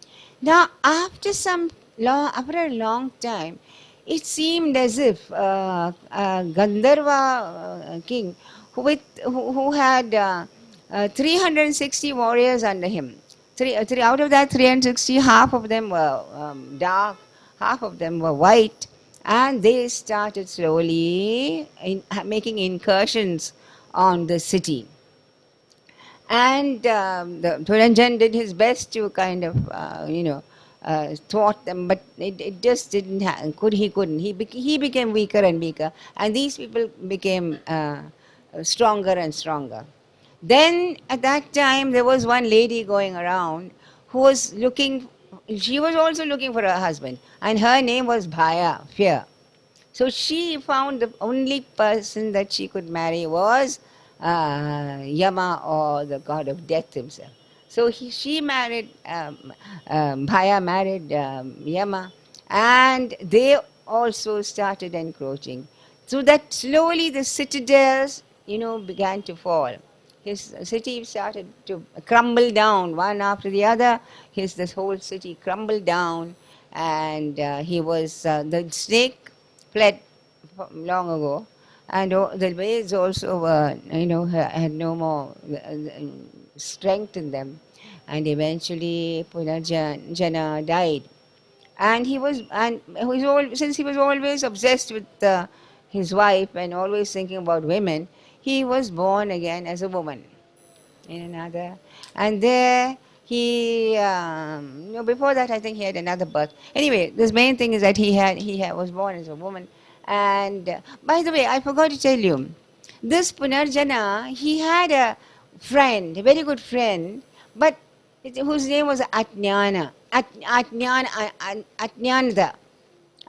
Now, after a long time, it seemed as if a Gandharva king who had 360 warriors under him. Out of that 360, half of them were dark, half of them were white, and they started slowly making incursions on the city. And the Thuranjan did his best to kind of, thwart them, but it just didn't happen. He couldn't. He became weaker and weaker, and these people became stronger and stronger. Then at that time, there was one lady going around who was looking, she was also looking for her husband, and her name was Bhaya, fear. So she found the only person that she could marry was Yama, or the god of death himself. So she married, Bhaya married Yama, and they also started encroaching. So that slowly the citadels, began to fall. His city started to crumble down one after the other. This whole city crumbled down, and the snake fled long ago, and the waves also were, had no more strength in them, and eventually Punarjana died, and since he was always obsessed with his wife and always thinking about women, he was born again as a woman in another, and there before that I think he had another birth. Anyway, this main thing is that was born as a woman. And by the way, I forgot to tell you, this Punarjana, he had a friend, a very good friend, but whose name was Atnyana. Atnyanada.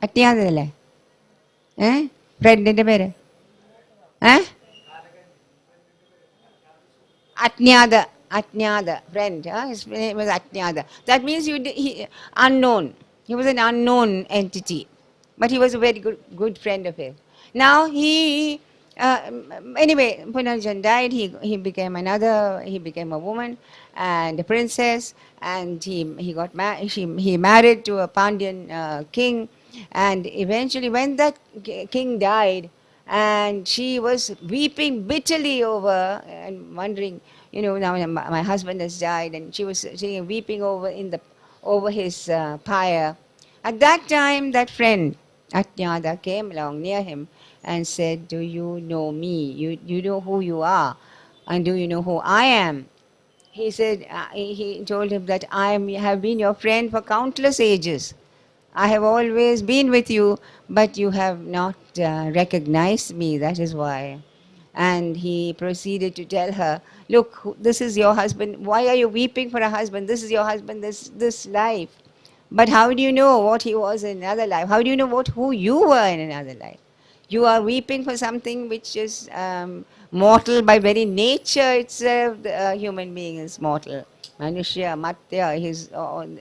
Atnyanadale. Friend പേര് Atnyada, friend. His name was Atnyada. That means unknown. He was an unknown entity, but he was a very good friend of his. Now anyway, Punarjan died. He became a woman and a princess, and he got married. He married to a Pandyan king, and eventually, when that king died, and she was weeping bitterly over and wondering, now my husband has died, and she was sitting weeping over his pyre. At that time, that friend Atnyada came along near him and said, "Do you know me? You know who you are, and do you know who I am?" He said, he told him that have been your friend for countless ages. I have always been with you, but you have not recognized me, that is why. And he proceeded to tell her, "Look, this is your husband. Why are you weeping for a husband? This is your husband, this life. But how do you know what he was in another life? How do you know who you were in another life? You are weeping for something which is mortal by very nature itself. The human being is mortal. Manushya, Matya,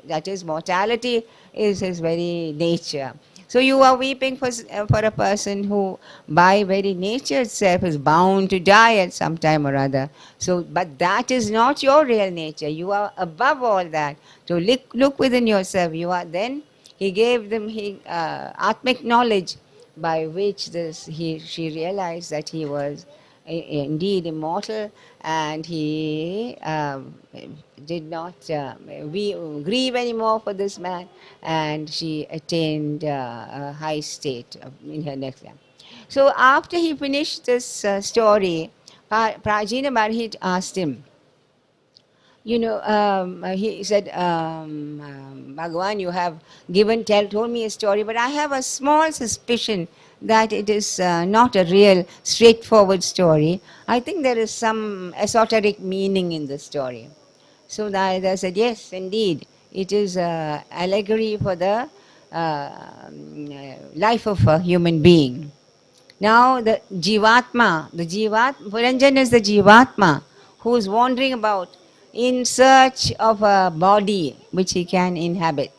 that is mortality is his very nature. So you are weeping for a person who by very nature itself is bound to die at some time or other. So, but that is not your real nature. You are above all that. So look within yourself. You are then, he gave them Atmic knowledge, by which she realized that he was indeed immortal, and he did not grieve anymore for this man, and she attained a high state in her next life. So after he finished this story, Prajina Barhit asked him, he said, Bhagavan, you have told me a story, but I have a small suspicion that it is not a real, straightforward story. I think there is some esoteric meaning in the story. So they said, yes, indeed, it is an allegory for the life of a human being. Now the Puranjan is the Jivatma who is wandering about in search of a body which he can inhabit.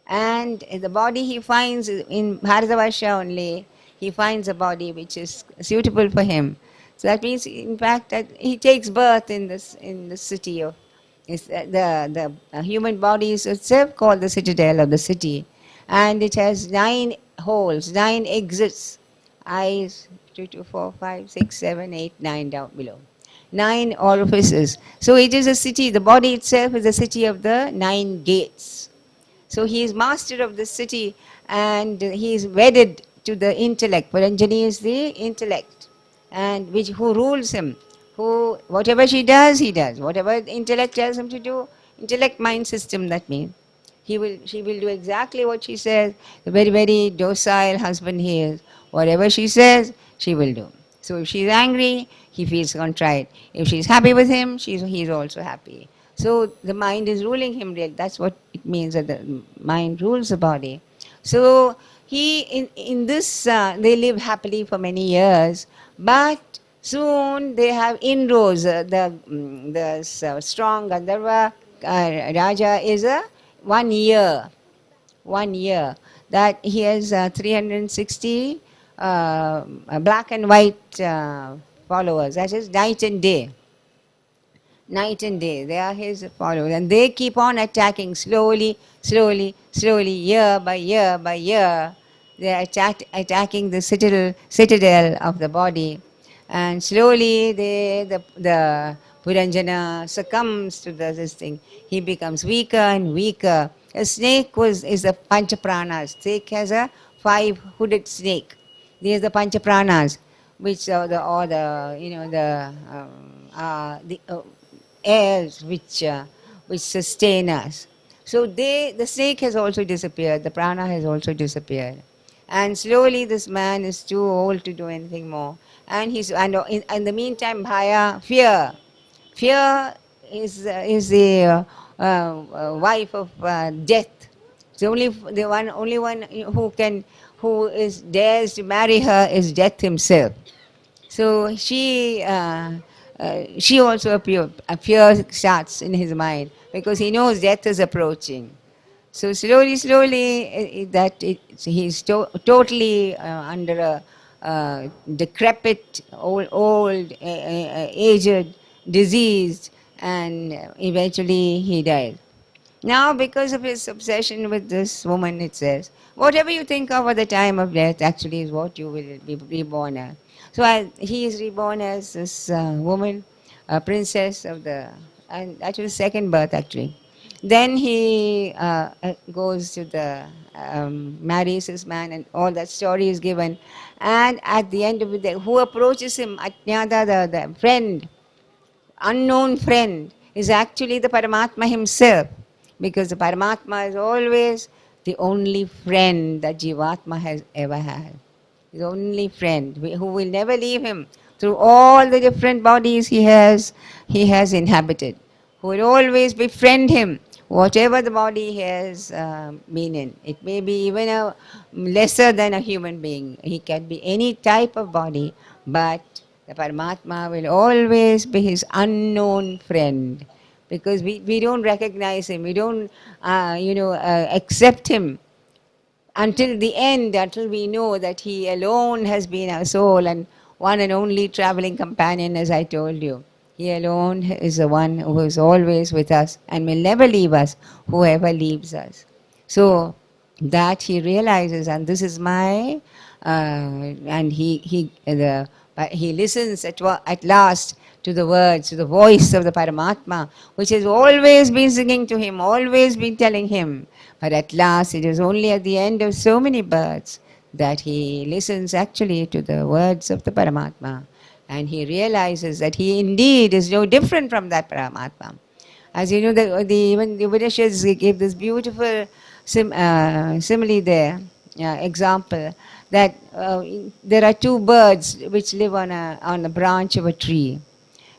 And the body he finds in Bharatavarsha only, he finds a body which is suitable for him. So that means, in fact, that he takes birth in the city of the human body is itself called the citadel of the city, and it has 9 holes, 9 exits. Eyes, 2, 2, 4, 5, 6, 7, 8, 9 down below. 9 orifices. So it is a city. The body itself is a city of the 9 gates. So he is master of the city, and he is wedded to the intellect. Paranjani is the intellect, and who rules him. Who, whatever she does, he does. Whatever the intellect tells him to do, intellect mind system, that means. She will do exactly what she says. A very, very docile husband he is. Whatever she says, she will do. So if she is angry, he feels contrite. If she is happy with him, he is also happy. So the mind is ruling him. That's what it means, that the mind rules the body. So in this, they live happily for many years, but soon they have inroads. The strong Gandharva Raja is a 1 year. 1 year. That he has 360 black and white followers. That is night and day. Night and day, they are his followers, and they keep on attacking slowly, year by year by year. They are attacking the citadel of the body, and slowly the Puranjana succumbs to this thing. He becomes weaker and weaker. A snake is the Panchapranas. Snake has a 5-hooded snake. These are the Panchapranas, which are the airs which sustain us. So the snake has also disappeared, the prana has also disappeared. And slowly this man is too old to do anything more. And in the meantime, bhaya, fear. Fear is the wife of death. The only one who dares to marry her is death himself. So she also a fear starts in his mind, because he knows death is approaching. So slowly, he's totally under a decrepit, old, aged, diseased, and eventually he dies. Now, because of his obsession with this woman, it says, whatever you think of at the time of death actually is what you will be reborn as. So he is reborn as this woman, a princess and that was second birth actually. Then he goes to marries this man, and all that story is given. And at the end of the day, who approaches him, Ajnada, the friend, unknown friend, is actually the Paramatma himself. Because the Paramatma is always the only friend that Jivatma has ever had. His only friend who will never leave him through all the different bodies he has inhabited, who will always befriend him, whatever the body he has been in. It may be even a lesser than a human being. He can be any type of body, but the Paramatma will always be his unknown friend, because we don't recognize him, we don't accept him until the end, until we know that he alone has been our soul and one and only traveling companion, as I told you. He alone is the one who is always with us and will never leave us, whoever leaves us. So that he realizes, and this is my, and he listens at last to the words, to the voice of the Paramatma, which has always been singing to him, always been telling him. But at last, it is only at the end of so many births that he listens actually to the words of the Paramatma, and he realizes that he indeed is no different from that Paramatma. As you know, even the Upanishads gave this beautiful simile there, example, that there are two birds which live on a branch of a tree.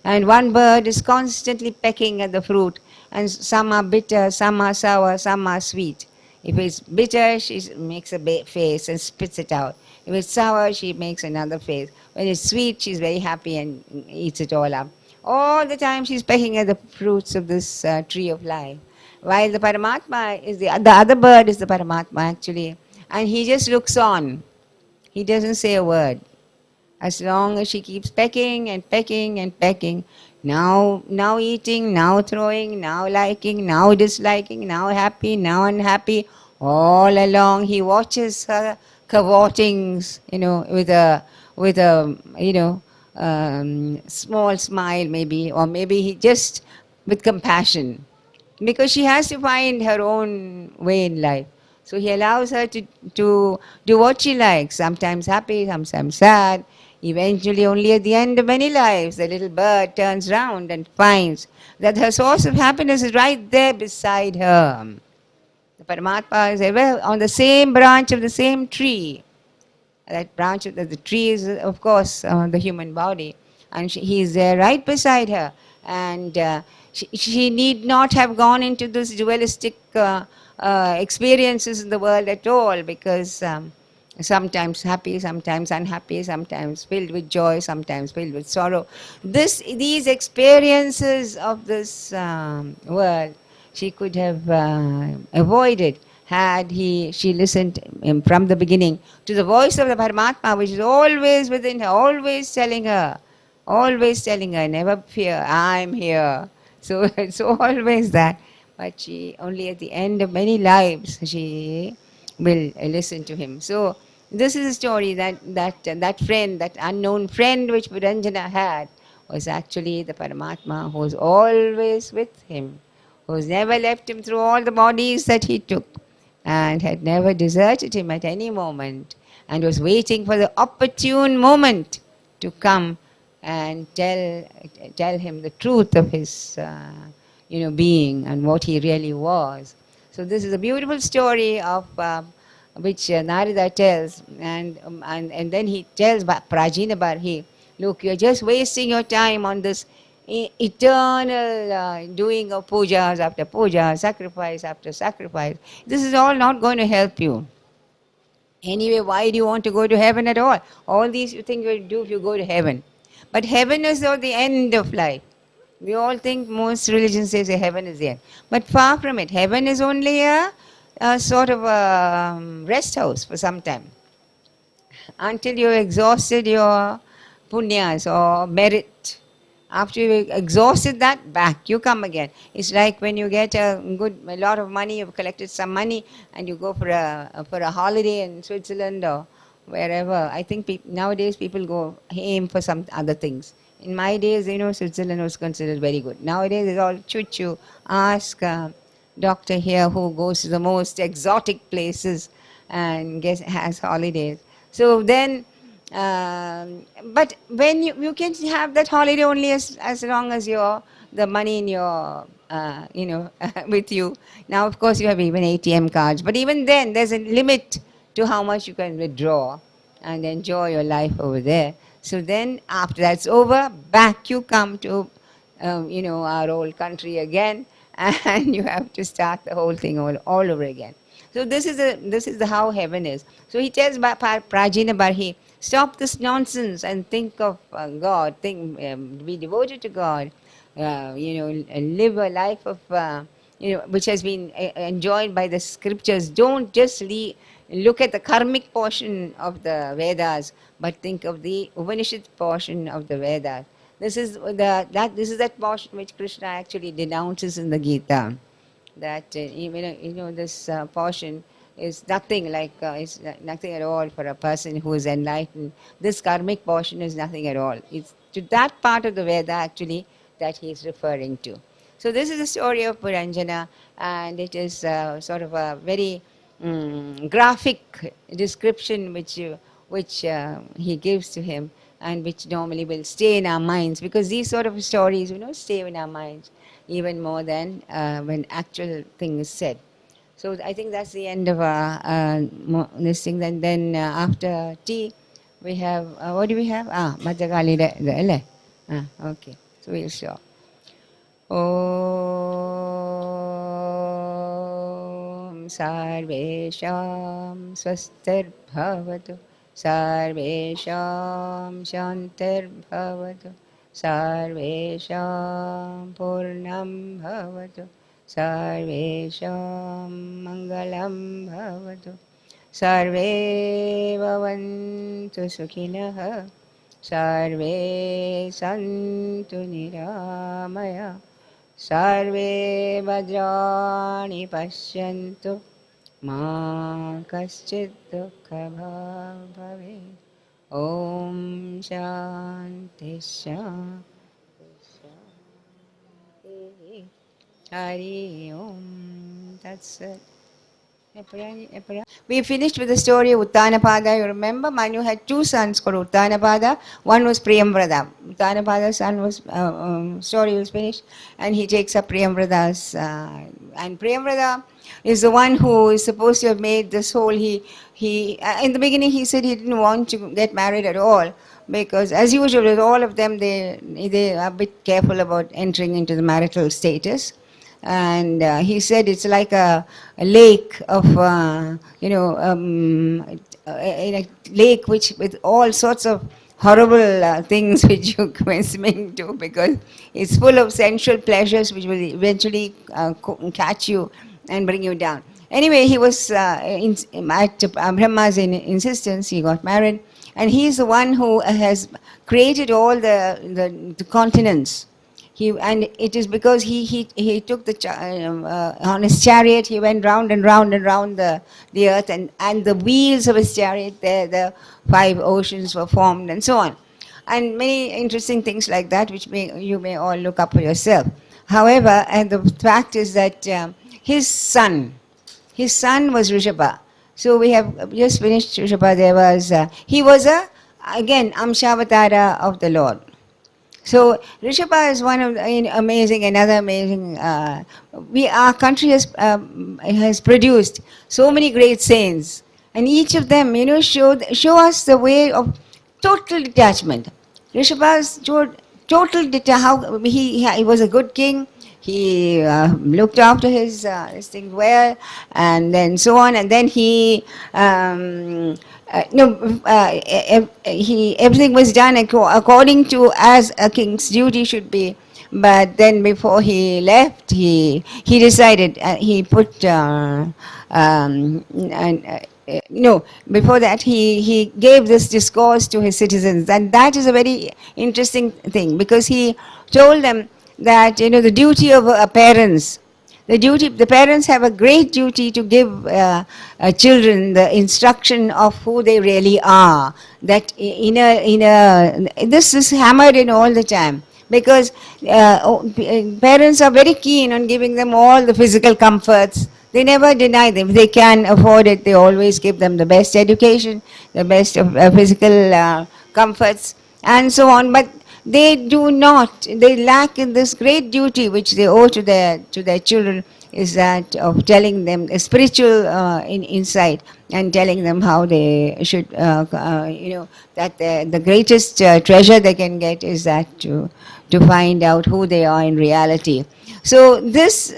And one bird is constantly pecking at the fruit, and some are bitter, some are sour, some are sweet. If it's bitter, she makes a face and spits it out. If it's sour, she makes another face. When it's sweet, she's very happy and eats it all up. All the time she's pecking at the fruits of this tree of life. While the Paramatma is the other bird is the Paramatma actually, and he just looks on. He doesn't say a word. As long as she keeps pecking and pecking and pecking, now eating, now throwing, now liking, now disliking, now happy, now unhappy, all along he watches her cavortings, with a small smile maybe, or maybe he just with compassion, because she has to find her own way in life. So he allows her to do what she likes, sometimes happy, sometimes sad. Eventually, only at the end of many lives, the little bird turns round and finds that her source of happiness is right there beside her. The Paramatma is ever on the same branch of the same tree. That branch of the tree is, of course, the human body. And he is there right beside her. And she need not have gone into this dualistic experiences in the world at all, because sometimes happy, sometimes unhappy, sometimes filled with joy, sometimes filled with sorrow. These experiences of this world she could have avoided had she listened from the beginning to the voice of the Paramatma, which is always within her, always telling her, never fear, I'm here. So it's always that. But she, only at the end of many lives, she will listen to him. So this is a story that friend, that unknown friend which Puranjana had, was actually the Paramatma who was always with him, who's never left him through all the bodies that he took, and had never deserted him at any moment, and was waiting for the opportune moment to come and tell him the truth of his being and what he really was. So this is a beautiful story of which Narada tells, and then he tells Prajina Barhi, look, you're just wasting your time on this eternal doing of pujas after puja, sacrifice after sacrifice. This is all not going to help you. Anyway, why do you want to go to heaven at all? All these you think you'll do if you go to heaven. But heaven is not the end of life. We all think, most religions say heaven is the end. But far from it. Heaven is only a sort of a rest house for some time, until you've exhausted your punyas or merit. After you've exhausted that, back you come again. It's like when you get a lot of money, you've collected some money, and you go for a holiday in Switzerland or wherever. I think nowadays people go aim for some other things. In my days, Switzerland was considered very good. Nowadays, it's all choo-choo. Ask a doctor here who goes to the most exotic places and has holidays. So then, but when you can have that holiday only as long as the money in your, with you. Now, of course, you have even ATM cards. But even then, there's a limit to how much you can withdraw and enjoy your life over there. So then, after that's over, back you come to, our old country again, and you have to start the whole thing all over again. So this is how heaven is. So he tells Prajina Barhi, stop this nonsense and think of God. Be devoted to God. Live a life of which has been enjoined by the scriptures. Don't just look at the karmic portion of the Vedas, but think of the Upanishad portion of the Vedas. This is that portion which Krishna actually denounces in the Gita. That this portion is nothing it's nothing at all for a person who is enlightened. This karmic portion is nothing at all. It's to that part of the Veda actually that he is referring to. So this is the story of Puranjana, and it is sort of a very graphic description which he gives to him, and which normally will stay in our minds, because these sort of stories, stay in our minds even more than when actual thing is said. So I think that's the end of our this thing. And then after tea, we have what do we have? Madhakali alle. Okay. So we'll stop. ॐ सर्वेषां स्वस्तिर्भवतु, सर्वेषां शान्तिर्भवतु, सर्वेषां पूर्णं भवतु, सर्वेषां मङ्गलं भवतु, सर्वे भवन्तु सुखिनः, सर्वे सन्तु निरामया, सर्वे भद्राणि पश्यन्तु, मा कश्चित् दुःखभाग् भवेत्. ॐ शान्ति शान्ति शान्तिः. हरि ओम. तत्सत्. We finished with the story of Uttanapada. You remember, Manu had two sons called Uttanapada. One was Priyamvrata. Uttanapada's son was story was finished, and he takes up Priyamvrata's. And Priyamvrata is the one who is supposed to have made this whole. He in the beginning he said he didn't want to get married at all, because as usual with all of them, they are a bit careful about entering into the marital status. And he said it's like a lake of, a lake which with all sorts of horrible things which you can swim to, because it's full of sensual pleasures which will eventually catch you and bring you down. Anyway, he was at Brahma's insistence, he got married, and he is the one who has created all the continents. And it is because he took the on his chariot, he went round and round and round the earth, and the wheels of his chariot, the 5 oceans were formed, and so on. And many interesting things like that, which you may all look up for yourself. However, and the fact is that his son was Rishabha. So we have just finished Rishabha Deva's. He was again Amshavatara of the Lord. So Rishabha is one of another amazing. Our country has produced so many great saints, and each of them, show us the way of total detachment. Rishabha's total how he was a good king. He looked after his thing well, and then so on, and then everything was done according to as a king's duty should be. But then before he left, he decided he put before that he gave this discourse to his citizens, and that is a very interesting thing, because he told them that the duty of parents. The parents have a great duty to give children the instruction of who they really are. That this is hammered in all the time, because parents are very keen on giving them all the physical comforts. They never deny them. If they can afford it, they always give them the best education, the best of physical comforts, and so on. But they do not. They lack in this great duty which they owe to their children, is that of telling them a spiritual insight, and telling them how they should, that the greatest treasure they can get is that to find out who they are in reality. So this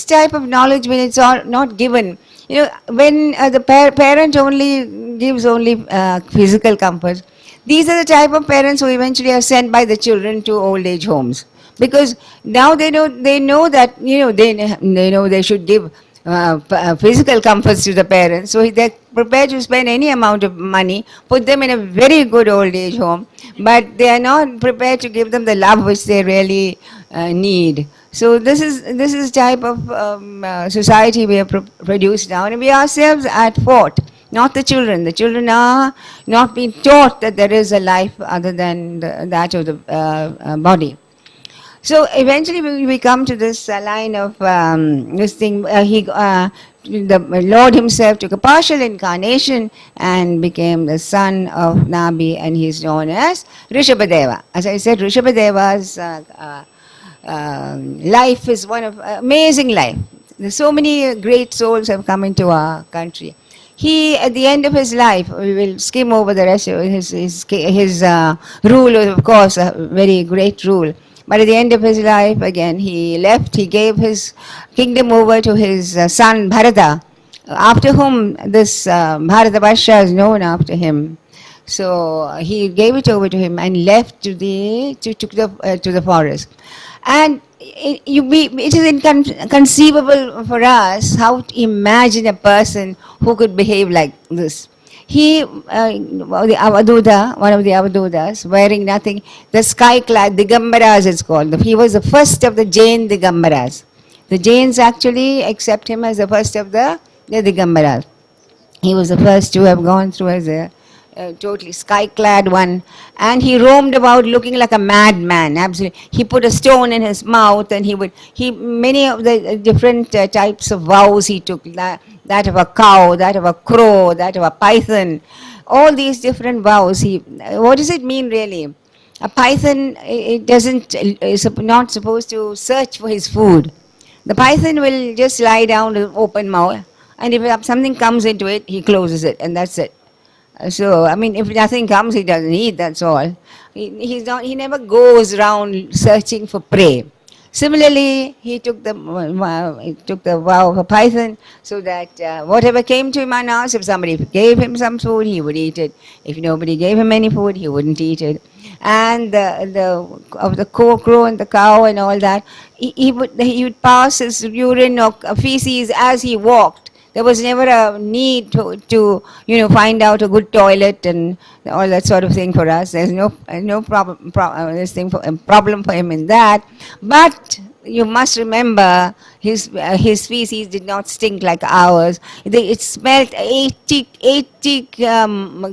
type of knowledge, when it's all not given, when the parent only gives only physical comfort. These are the type of parents who eventually are sent by the children to old age homes, because now they know that they know they should give physical comforts to the parents, so they're prepared to spend any amount of money, put them in a very good old age home, but they are not prepared to give them the love which they really need. So this is type of society we have produced now, and we ourselves at fault. Not the children. The children are not being taught that there is a life other than that of the body. So eventually we come to this line of this thing. the Lord himself took a partial incarnation and became the son of Nabi, and he is known as Rishabhadeva. As I said, Rishabhadeva's life is one of amazing life. There's so many great souls have come into our country. He, at the end of his life, we will skim over the rest of his rule, of course, a very great rule. But at the end of his life, again, he left, he gave his kingdom over to his son Bharata, after whom this Bharatavarsha is known after him. So he gave it over to him and left to the forest. And it is inconceivable for us how to imagine a person who could behave like this. He, the Avaduta, one of the Avadutas, wearing nothing, the sky-clad Digambaras it's called. He was the first of the Jain Digambaras. The Jains actually accept him as the first of the Digambaras. He was the first to have gone through as a totally sky-clad one, and he roamed about looking like a madman. Absolutely, he put a stone in his mouth, and many of the different types of vows he took. That of a cow, that of a crow, that of a python. All these different vows. What does it mean really? A python, is not supposed to search for his food. The python will just lie down with open mouth, and if something comes into it, he closes it, and that's it. So, I mean, if nothing comes, he doesn't eat, that's all. He never goes around searching for prey. Similarly, he took the vow of a python, so that whatever came to him unasked, if somebody gave him some food, he would eat it. If nobody gave him any food, he wouldn't eat it. And the crow and the cow and all that, he would pass his urine or feces as he walked. There was never a need to find out a good toilet and all that sort of thing for us. There's no problem for him in that. But you must remember, his feces did not stink like ours. It smelled 80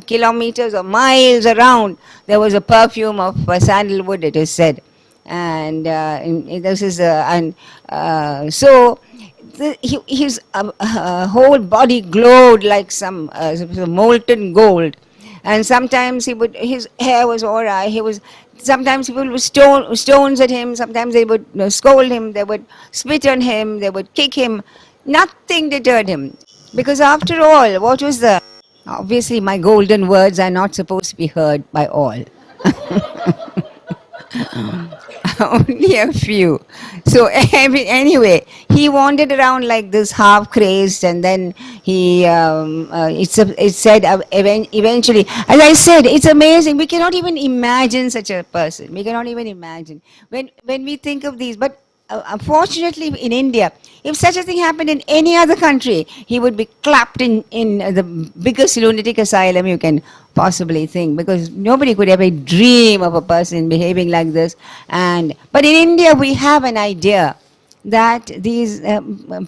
kilometers or miles around. There was a perfume of sandalwood, it is said, and so. His whole body glowed like some molten gold, and sometimes his hair was awry. Sometimes people would stones at him. Sometimes they would scold him. They would spit on him. They would kick him. Nothing deterred him, because after all, obviously my golden words are not supposed to be heard by all. Only a few. So anyway, he wandered around like this, half crazed, and then it's said eventually, as I said, it's amazing. We cannot even imagine such a person. We cannot even imagine when we think of these. But unfortunately, in India, if such a thing happened in any other country, he would be clapped in the biggest lunatic asylum you can possibly think, because nobody could ever dream of a person behaving like this. But in India, we have an idea that these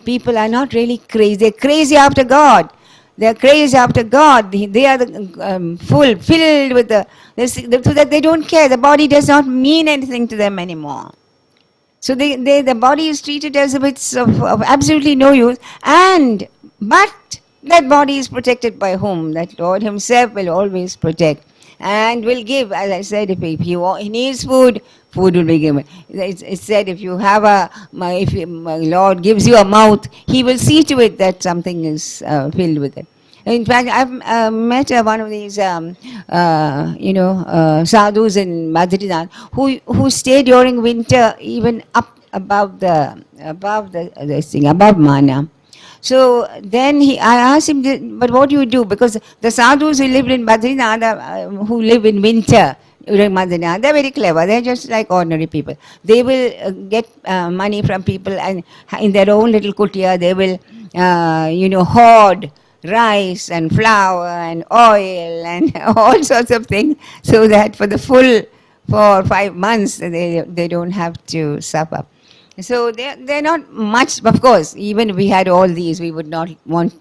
people are not really crazy. They're crazy after God. They're crazy after God. They are filled with so that they don't care. The body does not mean anything to them anymore. So the body is treated as if it's of absolutely no use, but that body is protected by whom? That Lord himself will always protect and will give. As I said, if he needs food, food will be given. It's said, if Lord gives you a mouth, he will see to it that something is filled with it. In fact, I've met one of these, sadhus in Badrinath who stay during winter even up above Mana. So then I asked him, but what do you do? Because the sadhus who live in Badrinath, who live in winter during Badrinath, they're very clever. They're just like ordinary people. They will get money from people, and in their own little kutia, they will, hoard rice and flour and oil and all sorts of things, so that for 5 months they don't have to suffer. So they're not much, of course. Even if we had all these, we would not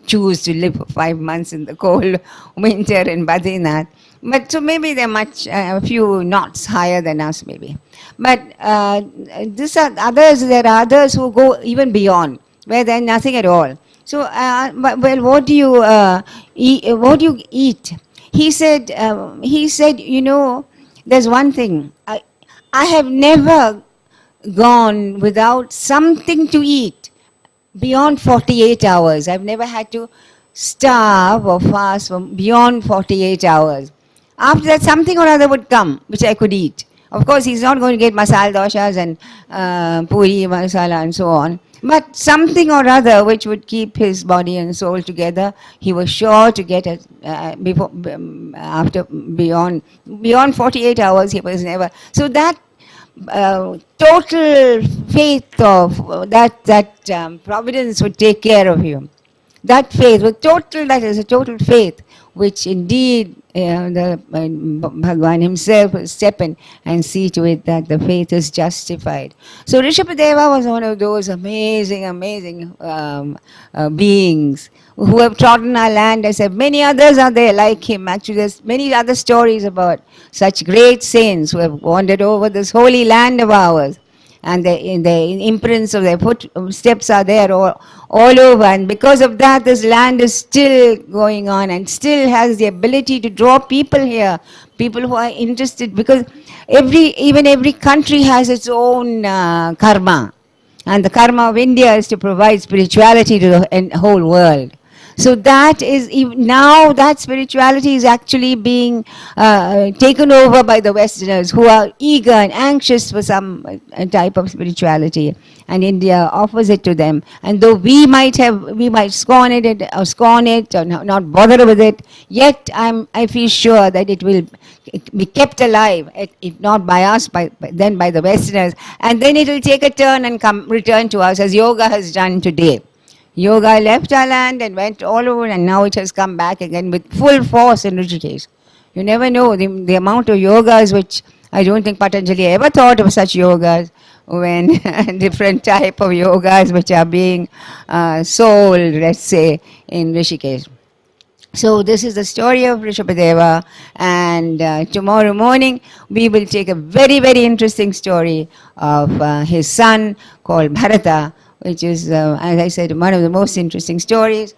choose to live for 5 months in the cold winter in Badrinath. But so maybe they're a few knots higher than us, maybe. But there are others who go even beyond, where they're nothing at all. So, well, what do you eat? What do you eat? He said, you know, there's one thing. I have never gone without something to eat beyond 48 hours. I've never had to starve or fast for beyond 48 hours. After that, something or other would come which I could eat. Of course, he's not going to get masala doshas and puri masala and so on. But something or other which would keep his body and soul together, he was sure to get it after beyond 48 hours. He was never. So that total faith of that providence would take care of you. That faith, that is a total faith, which indeed the Bhagwan himself will step in and see to it that the faith is justified. So Rishabhadeva was one of those amazing beings who have trodden our land. I said many others are there like him. Actually, there's many other stories about such great saints who have wandered over this holy land of ours. And the imprints of their footsteps are there all over. And because of that, this land is still going on and still has the ability to draw people here, people who are interested, because every country has its own karma. And the karma of India is to provide spirituality to the whole world. So that is, now that spirituality is actually being taken over by the Westerners, who are eager and anxious for some type of spirituality, and India offers it to them. And though we might scorn it or not bother with it, yet I feel sure that it will be kept alive, if not by us, then by the Westerners, and then it will take a turn and return to us, as yoga has done today. Yoga left our land and went all over, and now it has come back again with full force in Rishikesh. You never know the amount of yogas which I don't think Patanjali ever thought of such yogas, when different type of yogas which are being sold, let's say, in Rishikesh. So this is the story of Rishabhadeva, and tomorrow morning we will take a very interesting story of his son called Bharata, which is, as I said, one of the most interesting stories.